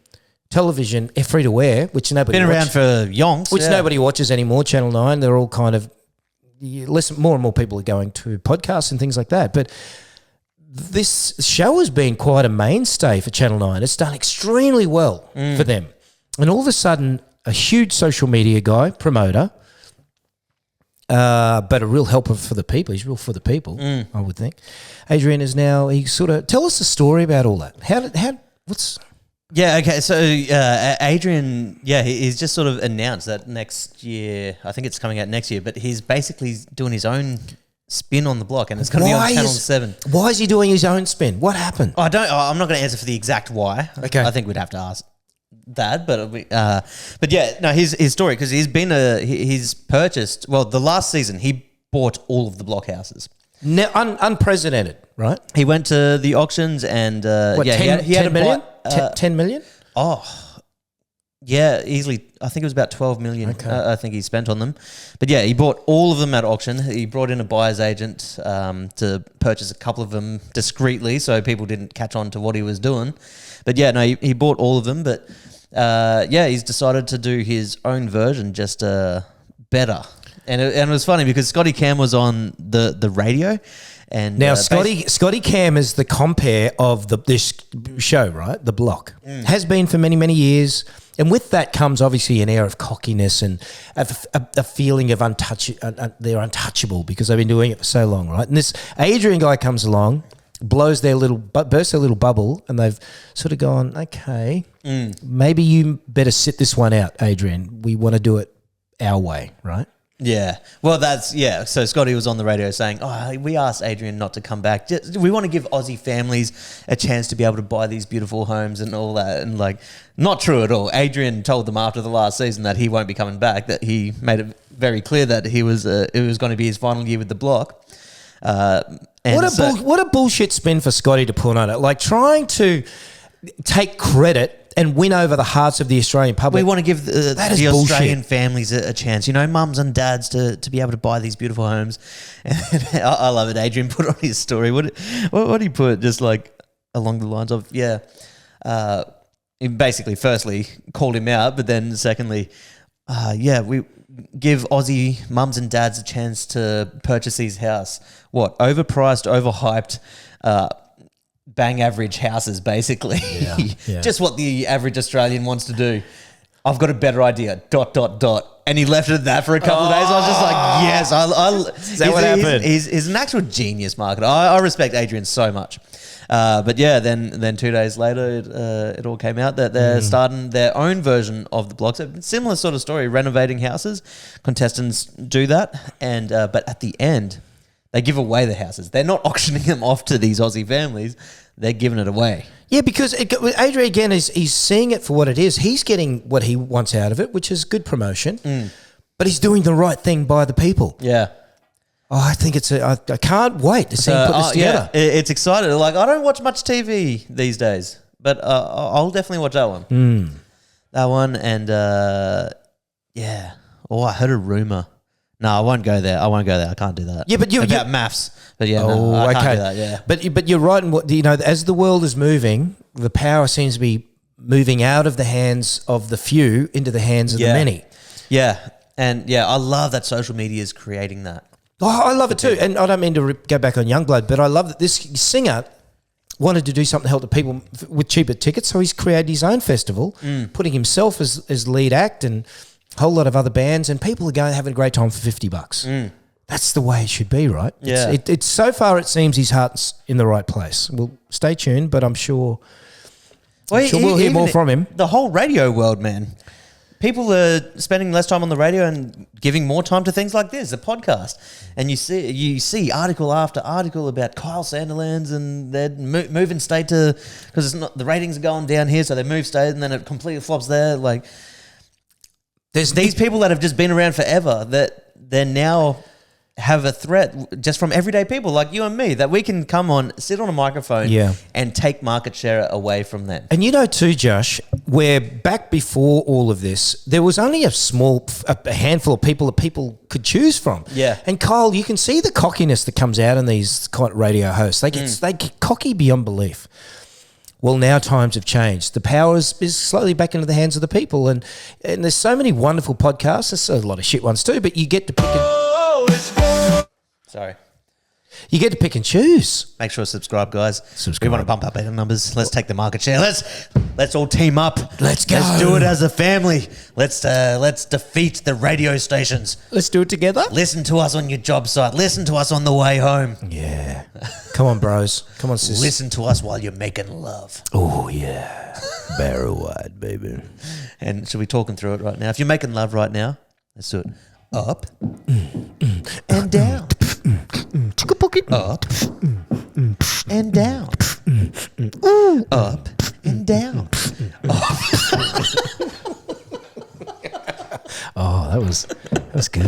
A: television, free to wear, which nobody
B: been around for yonks,
A: which nobody watches anymore. Channel 9, they're all kind of more and more people are going to podcasts and things like that, but. This show has been quite a mainstay for Channel 9. It's done extremely well for them. And all of a sudden, a huge social media guy, promoter, but a real helper for the people. He's real for the people, I would think. Adrian is now, tell us the story about all that.
B: Yeah, okay. So Adrian, he's just sort of announced that next year, I think it's coming out next year, but he's basically doing his own spin on the block, and it's going to be on Channel 7.
A: Why is he doing his own spin? What happened?
B: I'm not going to answer for the exact why.
A: Okay.
B: I think we'd have to ask Dad, but yeah, no, his story, because he's purchased, well, the last season he bought all of the blockhouses.
A: Unprecedented, right?
B: He went to the auctions and
A: he had
B: 10
A: million? 10 million?
B: Oh, yeah, easily. I think it was about 12 million.
A: Okay.
B: I think he spent on them. But yeah, he bought all of them at auction. He brought in a buyer's agent to purchase a couple of them discreetly so people didn't catch on to what he was doing. But yeah, no, he bought all of them. But he's decided to do his own version, just better. And it was funny because Scotty Cam was on the radio. And
A: now, Scotty Cam is the compere of this show, right? The Block. Has been for many, many years. And with that comes obviously an air of cockiness and a feeling of they're untouchable because they've been doing it for so long, right? And this Adrian guy comes along, bursts their little bubble, and they've sort of gone, okay, maybe you better sit this one out, Adrian. We want to do it our way, right?
B: Yeah. Well, so Scotty was on the radio saying, we asked Adrian not to come back. We want to give Aussie families a chance to be able to buy these beautiful homes and all that. And like, not true at all. Adrian told them after the last season that he won't be coming back, that he made it very clear that it was going to be his final year with the Block.
A: What a bullshit spin for Scotty to put on it. Like trying to take credit and win over the hearts of the Australian public.
B: We want to give the Australian families a chance, mums and dads to be able to buy these beautiful homes. And I love it. Adrian put on his story. What did he put? Just like along the lines of, he basically, firstly, called him out, but then secondly, we give Aussie mums and dads a chance to purchase these house. What? Overpriced, overhyped, bang average houses, basically.
A: Yeah.
B: Just what the average Australian wants to do. I've got a better idea. ... And he left it at that for a couple of days. I was just like, yes.
A: Is that what happened?
B: He's an actual genius marketer. I respect Adrian so much. But yeah, then 2 days later, it all came out that they're starting their own version of the blocks. Similar sort of story, renovating houses. Contestants do that, and but at the end, they give away the houses. They're not auctioning them off to these Aussie families. They're giving it away.
A: Yeah, because Adrian, again, he's seeing it for what it is. He's getting what he wants out of it, which is good promotion, but he's doing the right thing by the people.
B: Yeah.
A: Oh, I think I can't wait to see him put this together.
B: Yeah, it's exciting. Like, I don't watch much TV these days, but I'll definitely watch that one. That one, and yeah. Oh, I heard a rumor. No, I won't go there. I can't do that.
A: Yeah, but
B: about maths. But yeah, I can't do that. Yeah,
A: but you're right in what as the world is moving, the power seems to be moving out of the hands of the few into the hands of the many.
B: Yeah, and yeah, I love that social media is creating that.
A: Oh, I love it too, and I don't mean to go back on Youngblood, but I love that this singer wanted to do something to help the people with cheaper tickets, so he's created his own festival, putting himself as lead act and a whole lot of other bands, and people are going having a great time for $50. That's the way it should be, right?
B: Yeah.
A: It's so far it seems his heart's in the right place. Well, stay tuned, but I'm sure we'll hear more from him.
B: The whole radio world, man. People are spending less time on the radio and giving more time to things like this, a podcast. And you see article after article about Kyle Sandilands, and they're moving state to, because it's not, the ratings are going down here, so they move state, and then it completely flops there. Like, there's these people that have just been around forever that they're now have a threat just from everyday people like you and me, that we can come on, sit on a microphone and take market share away from them.
A: And too, Josh, where back before all of this, there was only a handful of people that people could choose from.
B: Yeah.
A: And Kyle, you can see the cockiness that comes out in these radio hosts. They get cocky beyond belief. Well, now times have changed. The power is slowly back into the hands of the people. And there's so many wonderful podcasts. There's a lot of shit ones too, but you get to pick
B: Sorry.
A: You get to pick and choose.
B: Make sure to subscribe, guys. We want to bump up our numbers. Let's take the market share. Let's all team up.
A: Let's go.
B: Let's do it as a family. Let's defeat the radio stations.
A: Let's do it together.
B: Listen to us on your job site. Listen to us on the way home.
A: Yeah. Come on, bros. Come on, sis.
B: Listen to us while you're making love.
A: Oh, yeah. Barrel wide, baby.
B: And should we talk them through it right now? If you're making love right now, let's do it. Up and down. Up and down. Up and down.
A: Oh, that was good.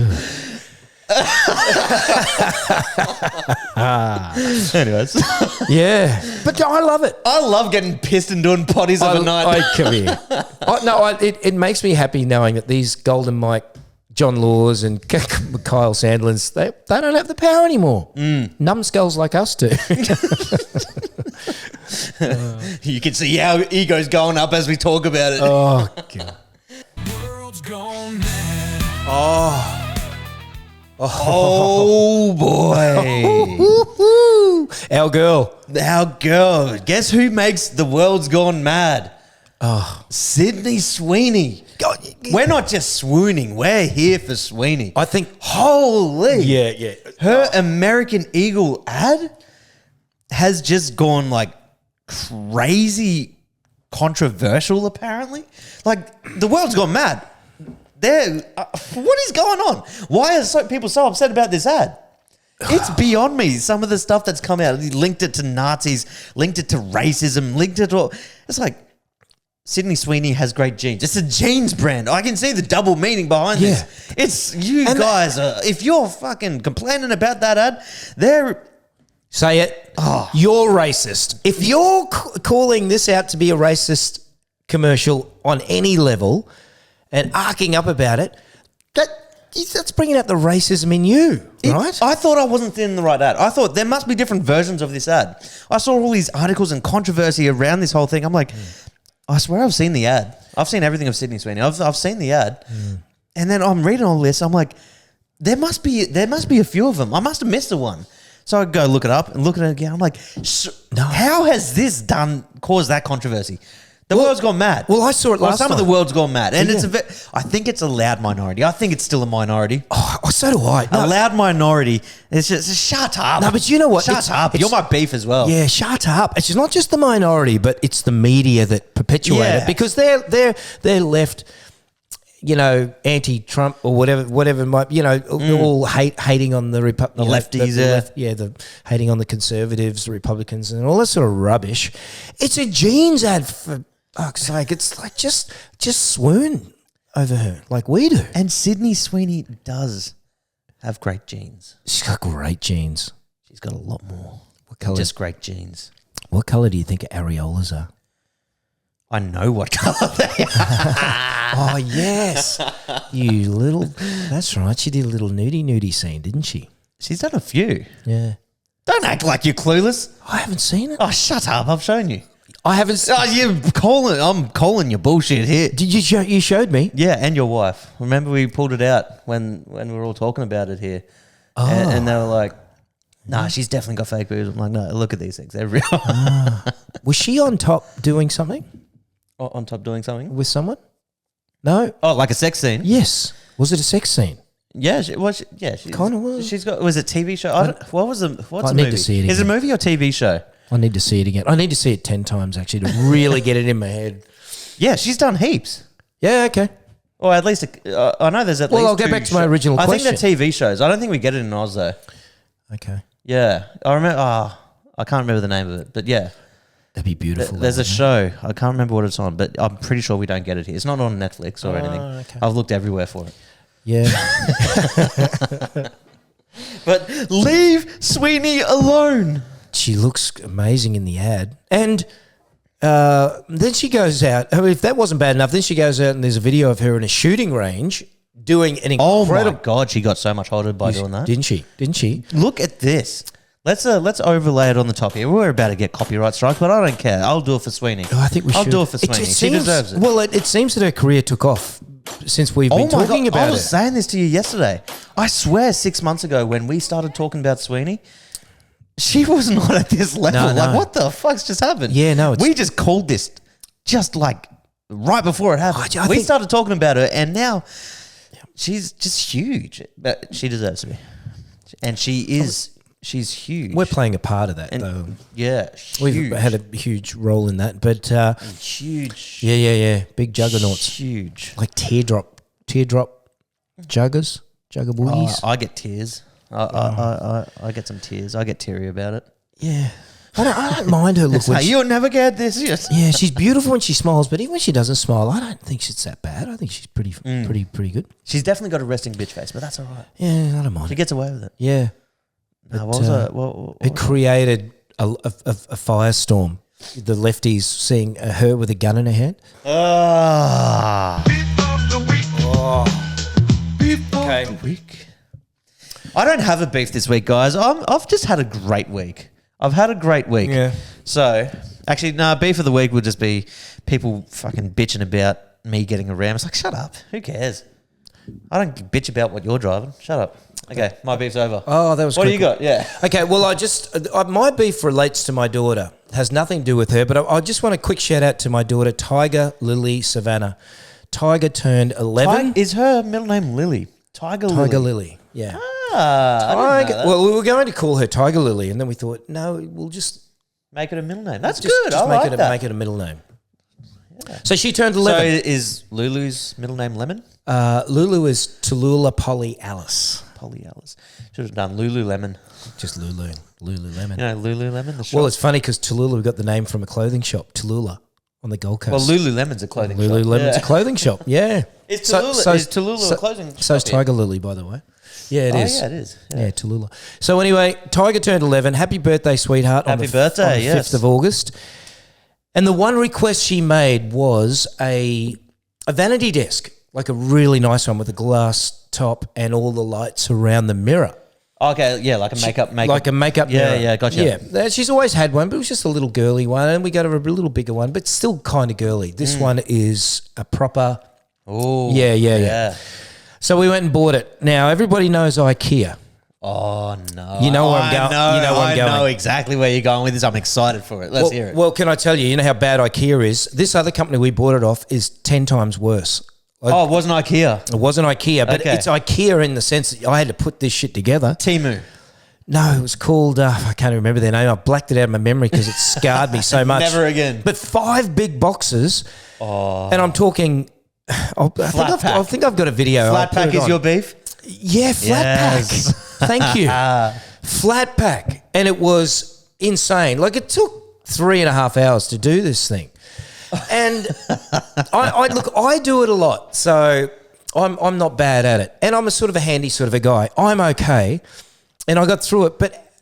B: Anyways.
A: Yeah. But I love it.
B: I love getting pissed and doing potties overnight.
A: Come here. It makes me happy knowing that these Golden Mike, John Laws and Kyle Sandlands, they don't have the power anymore. Numbskulls like us do.
B: You can see our ego's going up as we talk about it.
A: Oh, God.
C: World's gone mad.
B: Oh boy.
A: Our girl.
B: Guess who makes the world's gone mad?
A: Oh,
B: Sydney Sweeney.
A: God.
B: We're not just swooning. We're here for Sweeney.
A: I think.
B: Holy.
A: Yeah.
B: Her American Eagle ad has just gone like crazy controversial, apparently. Like, the world's gone mad. What is going on? Why are people so upset about this ad? It's beyond me. Some of the stuff that's come out, he linked it to Nazis, linked it to racism, linked it to... It's like, Sydney Sweeney has great jeans. It's a jeans brand. I can see the double meaning behind this. It's you guys. If you're fucking complaining about that ad, they're...
A: Say it. Oh. You're racist. If you're calling this out to be a racist commercial on any level and arcing up about it, that's bringing out the racism in you, right?
B: I thought I wasn't in the right ad. I thought there must be different versions of this ad. I saw all these articles and controversy around this whole thing. I'm like... I swear I've seen the ad. I've seen everything of Sydney Sweeney. I've seen the ad. And then I'm reading all this. I'm like, there must be a few of them. I must have missed the one. So I go look it up and look at it again. I'm like, how has this caused that controversy? The world's gone mad.
A: Well, I saw it last
B: Some
A: time.
B: of the world's gone mad. And
A: Yeah.
B: I think it's a loud minority. I think it's still a minority.
A: Oh, so do I.
B: A loud minority. It's just, shut up.
A: No, but you know what?
B: Shut up. You're my beef as well.
A: Yeah, shut up. It's not just the minority, but it's the media that perpetuate
B: Yeah.
A: it because they're left, anti-Trump or whatever might, all hating on the
B: lefties,
A: the hating on the conservatives, the Republicans, and all that sort of rubbish. It's a jeans ad for fuck's sake. It's like just swoon over her like we do.
B: And Sydney Sweeney does have great genes.
A: She's got great jeans.
B: She's got a lot more.
A: What colour?
B: Just great genes.
A: What colour do you think areolas are?
B: I know what colour they are.
A: Oh, yes. That's right. She did a little nudie scene, didn't she?
B: She's done a few.
A: Yeah.
B: Don't act like you're clueless.
A: I haven't seen it.
B: Oh, shut up. I've shown you.
A: I haven't
B: I'm calling your bullshit here.
A: Did you show? You showed me.
B: Yeah, and your wife. Remember we pulled it out when we were all talking about it here. And they were like, nah, she's definitely got fake boobs. I'm like, no, look at these things. They're real.
A: Was she on top doing something
B: On top doing something?
A: with someone? No.
B: Oh, like a sex scene?
A: Yes. Was it a sex scene?
B: Yeah, she's
A: Kinda was.
B: She's got. Was it TV show? What's
A: I
B: a
A: need
B: movie?
A: to see it
B: Is it a
A: again.
B: movie or TV show?
A: I need to see it again. I need to see it 10 times actually to really get it in my head.
B: Yeah, she's done heaps.
A: Yeah. Okay.
B: Or at least I know there's at least.
A: Well, I'll go back to my original
B: I
A: question.
B: think they're TV shows. I don't think we get it in Oz though.
A: Okay.
B: Yeah, I remember. I can't remember the name of it, but yeah,
A: That'd be beautiful.
B: there's a
A: wouldn't it?
B: show. I can't remember what it's on, but I'm pretty sure we don't get it here. It's not on Netflix or anything.
A: okay.
B: I've looked everywhere for it.
A: Yeah.
B: But leave Sweeney alone.
A: She looks amazing in the ad. And then she goes out. I mean, if that wasn't bad enough, then she goes out and there's a video of her in a shooting range doing an
B: Oh
A: incredible...
B: my god, she got so much hotter by doing that.
A: Didn't she? Didn't she?
B: Look at this. Let's overlay it on the top here. We're about to get copyright strikes, but I don't care. I'll do it for Sweeney.
A: Oh, I think we should.
B: I'll do it for Sweeney. She deserves it.
A: Well, it seems that her career took off since we've been talking
B: I
A: about
B: was
A: it.
B: saying this to you yesterday. I swear 6 months ago when we started talking about Sweeney, she was not at this level.
A: No, no.
B: Like, what the fuck's just happened?
A: Yeah, no, it's-
B: We just called this just like right before it happened.
A: I
B: We
A: think-
B: started talking about her and now she's just huge. But she deserves to be. And she's huge.
A: We're playing a part of that,
B: And-
A: though.
B: Yeah,
A: We've
B: huge.
A: had a huge role in that. But
B: Huge.
A: yeah. Big juggernauts.
B: Huge.
A: Like teardrop juggers, jugger boogies.
B: I get tears. I get some tears. I get teary about it.
A: Yeah. I don't mind her look.
B: Hey, you'll never get this. Yes.
A: Yeah, she's beautiful when she smiles, but even when she doesn't smile, I don't think she's that bad. I think she's pretty good.
B: She's definitely got a resting bitch face, but that's all right.
A: Yeah, I don't
B: She
A: mind it.
B: gets away with it.
A: Yeah.
B: No,
A: But,
B: what was it? What
A: It created a firestorm. The lefties seeing her with a gun in her hand.
B: Ah.
A: Okay.
B: Week. I don't have a beef this week, guys. I've just had a great week. I've had a great week.
A: Yeah.
B: So, actually, no, beef of the week would just be people fucking bitching about me getting a Ram. It's like, shut up. Who cares? I don't bitch about what you're driving. Shut up. Okay, my beef's over.
A: Oh, that was
B: What do
A: quick.
B: you got? Yeah.
A: Okay, well, my beef relates to my daughter. It has nothing to do with her, but I just want a quick shout out to my daughter, Tiger Lily Savannah. Tiger turned 11.
B: Is her middle name Lily? Tiger
A: Lily, yeah.
B: Ah, I didn't know that.
A: Well, we were going to call her Tiger Lily, and then we thought, no, we'll just
B: Make it a middle name. That's
A: just
B: good. I
A: make
B: like
A: it
B: that.
A: make it a middle name. So she turned
B: So
A: 11.
B: is Lulu's middle name Lemon?
A: Lulu is Tallulah Polly Alice.
B: Polly Alice. Should have done Lululemon.
A: Just Lulu. Lululemon.
B: You know Lululemon, the shop?
A: Well, it's funny because Tallulah got the name from a clothing shop, Tallulah, on the Gold
B: Well,
A: Coast.
B: Lululemon's a clothing shop.
A: Lululemon's
B: Yeah.
A: a clothing shop, yeah.
B: Is Tallulah a clothing shop?
A: So's
B: here?
A: Tiger Lily, by the way. Yeah, it is.
B: Oh, yeah, it is.
A: Yeah, Tallulah. So anyway, Tiger turned 11. Happy birthday, sweetheart.
B: Happy
A: on the,
B: birthday,
A: on the
B: yes.
A: 5th of August. And the one request she made was a vanity desk, like a really nice one with a glass top and all the lights around the mirror.
B: Okay, yeah, like a makeup.
A: like a makeup
B: Yeah,
A: mirror.
B: yeah, gotcha.
A: Yeah, she's always had one, but it was just a little girly one, and we got her a little bigger one, but still kind of girly. This one is a proper.
B: Oh,
A: Yeah. So we went and bought it. Now everybody knows IKEA.
B: Oh no!
A: You know where I'm going. You know where I'm going.
B: I know exactly where you're going with this. I'm excited for it. Let's hear it.
A: Well, can I tell you? You know how bad IKEA is. This other company we bought it off is 10 times worse.
B: Oh, it wasn't IKEA.
A: It wasn't IKEA, but
B: Okay.
A: it's IKEA in the sense that I had to put this shit together.
B: Timu.
A: No, it was called, I can't remember their name. I blacked it out of my memory because it scarred me so much.
B: Never again.
A: But 5 big boxes. Oh. And I'm talking, I think I've got a video.
B: Flat pack is your beef?
A: Yeah, flat pack. Thank you. Flat pack. And it was insane. Like it took 3.5 hours to do this thing. And I do it a lot. So I'm not bad at it. And I'm a sort of a handy sort of a guy. I'm okay. And I got through it. But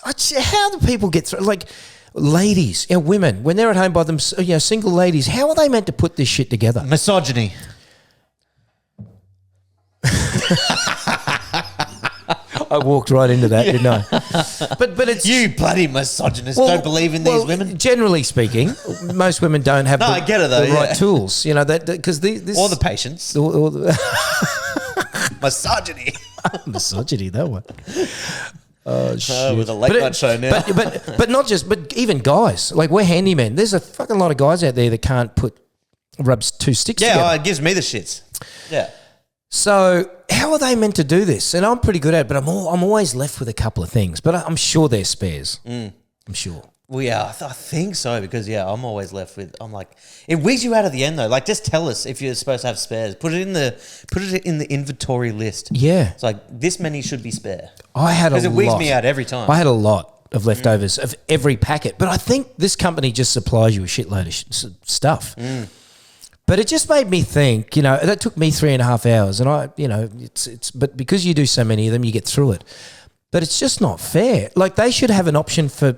A: how do people get through? Like ladies, women, when they're at home by themselves, single ladies, how are they meant to put this shit together?
B: Misogyny.
A: I walked right into that, didn't I? But it's
B: You bloody misogynist. Don't believe in these women.
A: Generally speaking, most women don't have
B: I get it though,
A: the right tools. You know that because this
B: Or the patience.
A: or the
B: Misogyny.
A: misogyny, that one. Oh shit!
B: With a late night show now.
A: But not just, but even guys. Like we're handymen. There's a fucking lot of guys out there that can't rub 2 sticks
B: Yeah,
A: together.
B: it gives me the shits. Yeah.
A: So how are they meant to do this? And I'm pretty good at it, but I'm always left with a couple of things. But I'm sure they're spares. I'm sure.
B: Well, yeah, I think so because, I'm always left with, I'm like, it wigs you out at the end though. Like, just tell us if you're supposed to have spares. Put it in the inventory list.
A: Yeah.
B: It's like, this many should be spare.
A: I had a lot.
B: Because it wigs me out every time.
A: I had a lot of leftovers of every packet. But I think this company just supplies you a shitload of stuff. But it just made me think, that took me 3.5 hours. And but because you do so many of them, you get through it. But it's just not fair. Like they should have an option for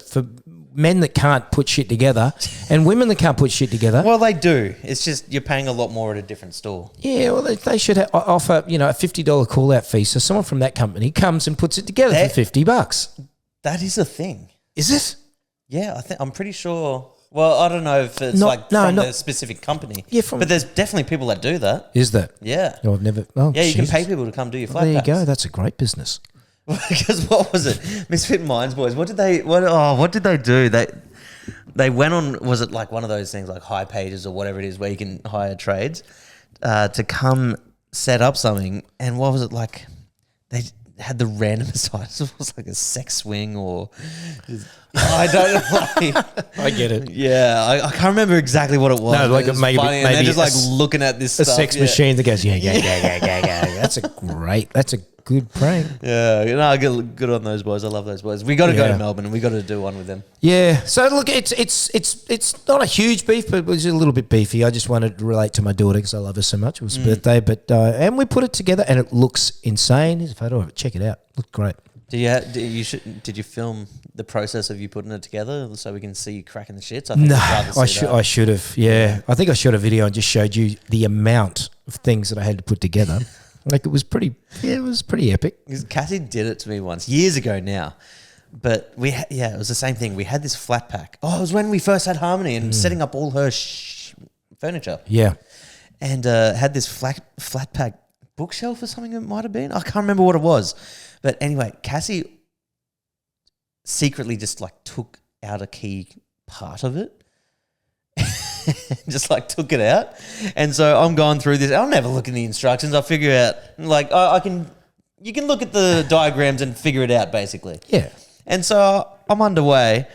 A: men that can't put shit together and women that can't put shit together.
B: Well, they do. It's just you're paying a lot more at a different store.
A: Yeah, well, they should offer, a $50 call-out fee. So someone from that company comes and puts it together for $50.
B: That is a thing.
A: Is it?
B: Yeah, I'm pretty sure. Well, I don't know if it's from a specific company. Yeah, but there's definitely people that do that.
A: Is that?
B: Yeah.
A: No, I've never. Oh,
B: yeah, you
A: Jesus.
B: can pay people to come do your flat
A: There you
B: packs.
A: go. That's a great business.
B: Because what was it? Misfit Minds boys. What did they do? They went on, was it like one of those things like High Pages or whatever it is where you can hire trades to come set up something, and what was it like? They had the randomest items. It was like a sex swing or I don't know.
A: I get it.
B: Yeah, I can't remember exactly what it was.
A: No, like
B: it was
A: maybe
B: funny, and they're just like looking at this
A: a
B: stuff.
A: sex machine that goes yeah. That's a good prank.
B: Yeah, good on those boys. I love those boys. We got to go to Melbourne and we got to do one with them.
A: Yeah. So look, it's not a huge beef, but it was a little bit beefy. I just wanted to relate to my daughter because I love her so much. It was her birthday, but and we put it together and it looks insane. Here's a photo of it. Check it out. Looked great.
B: Did you film the process of you putting it together so we can see you cracking the shits?
A: No, I should have. Yeah, I think I shot a video and just showed you the amount of things that I had to put together. Like it was pretty epic.
B: Because Cassie did it to me once years ago now, but it was the same thing. We had this flat pack. Oh, it was when we first had Harmony and setting up all her furniture.
A: Yeah,
B: and had this flat pack bookshelf or something. It might have been. I can't remember what it was. But anyway, Cassie secretly just like took out a key part of it. Just like took it out. And so I'm going through this. I'll never look in the instructions. I'll figure out like you can look at the diagrams and figure it out basically.
A: Yeah.
B: And so I'm underway.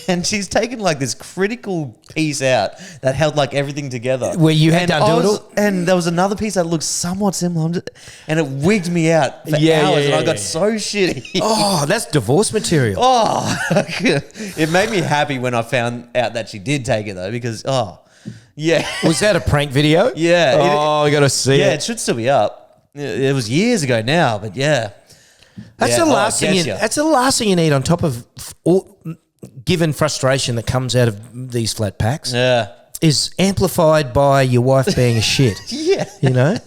B: And she's taken like this critical piece out that held like everything together.
A: Where you had to undo it all?
B: And there was another piece that looked somewhat similar. And it wigged me out for hours. And I got so shitty.
A: Oh, that's divorce material.
B: Oh, it made me happy when I found out that she did take it though, because yeah.
A: Was that a prank video?
B: Yeah.
A: Oh, I got to see it.
B: Yeah, it should still be up. It was years ago now, but yeah.
A: That's the last thing. That's the last thing you need on top of all, given frustration that comes out of these flat packs.
B: Yeah.
A: is amplified by your wife being a shit.
B: Yeah.
A: You know?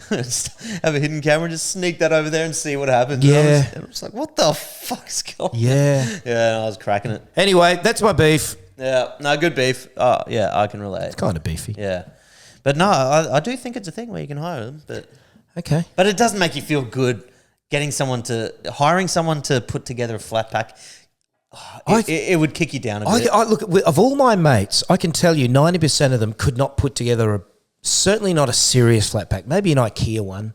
B: Just have a hidden camera, just sneak that over there and see what happens.
A: Yeah.
B: And I'm just like, what the fuck's going on?
A: Yeah.
B: Yeah, I was cracking it.
A: Anyway, that's my beef.
B: Yeah, no, good beef. Oh, yeah, I can relate.
A: It's kind of beefy.
B: Yeah. But no, I do think it's a thing where you can hire them, but
A: Okay.
B: it doesn't make you feel good hiring someone to put together a flat pack. It would kick you down a bit.
A: Look, of all my mates, I can tell you 90% of them could not put together certainly not a serious flat pack, maybe an IKEA one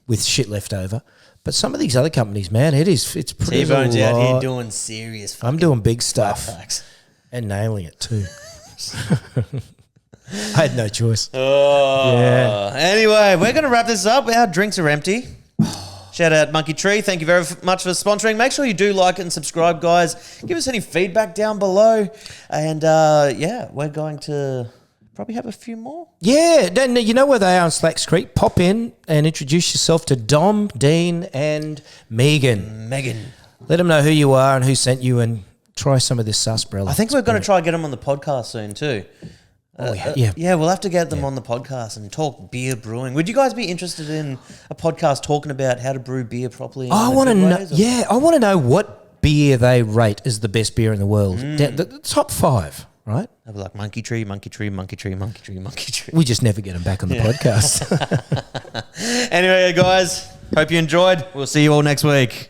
A: with shit left over. But some of these other companies, man, it's pretty
B: T-Bone's out here doing serious
A: I'm doing big stuff
B: flat packs.
A: and nailing it too. I had no choice.
B: Oh.
A: Yeah.
B: Anyway, we're going to wrap this up. Our drinks are empty. Shout out Monkey Tree. Thank you very much for sponsoring. Make sure you do like it and subscribe, guys. Give us any feedback down below. And, we're going to probably have a few more.
A: Yeah, then you know where they are on Slacks Creek. Pop in and introduce yourself to Dom, Dean, and Megan. Let them know who you are and who sent you, and try some of this sarsaparilla.
B: I think we're going to try to get them on the podcast soon too.
A: Yeah,
B: we'll have to get them on the podcast and talk beer brewing. Would you guys be interested in a podcast talking about how to brew beer properly?
A: I want to know. Yeah, I want to know what beer they rate as the best beer in the world. The top 5, right?
B: I'll be like Monkey Tree, Monkey Tree, Monkey Tree, Monkey Tree, Monkey Tree.
A: We just never get them back on the podcast.
B: Anyway, guys, hope you enjoyed. We'll see you all next week.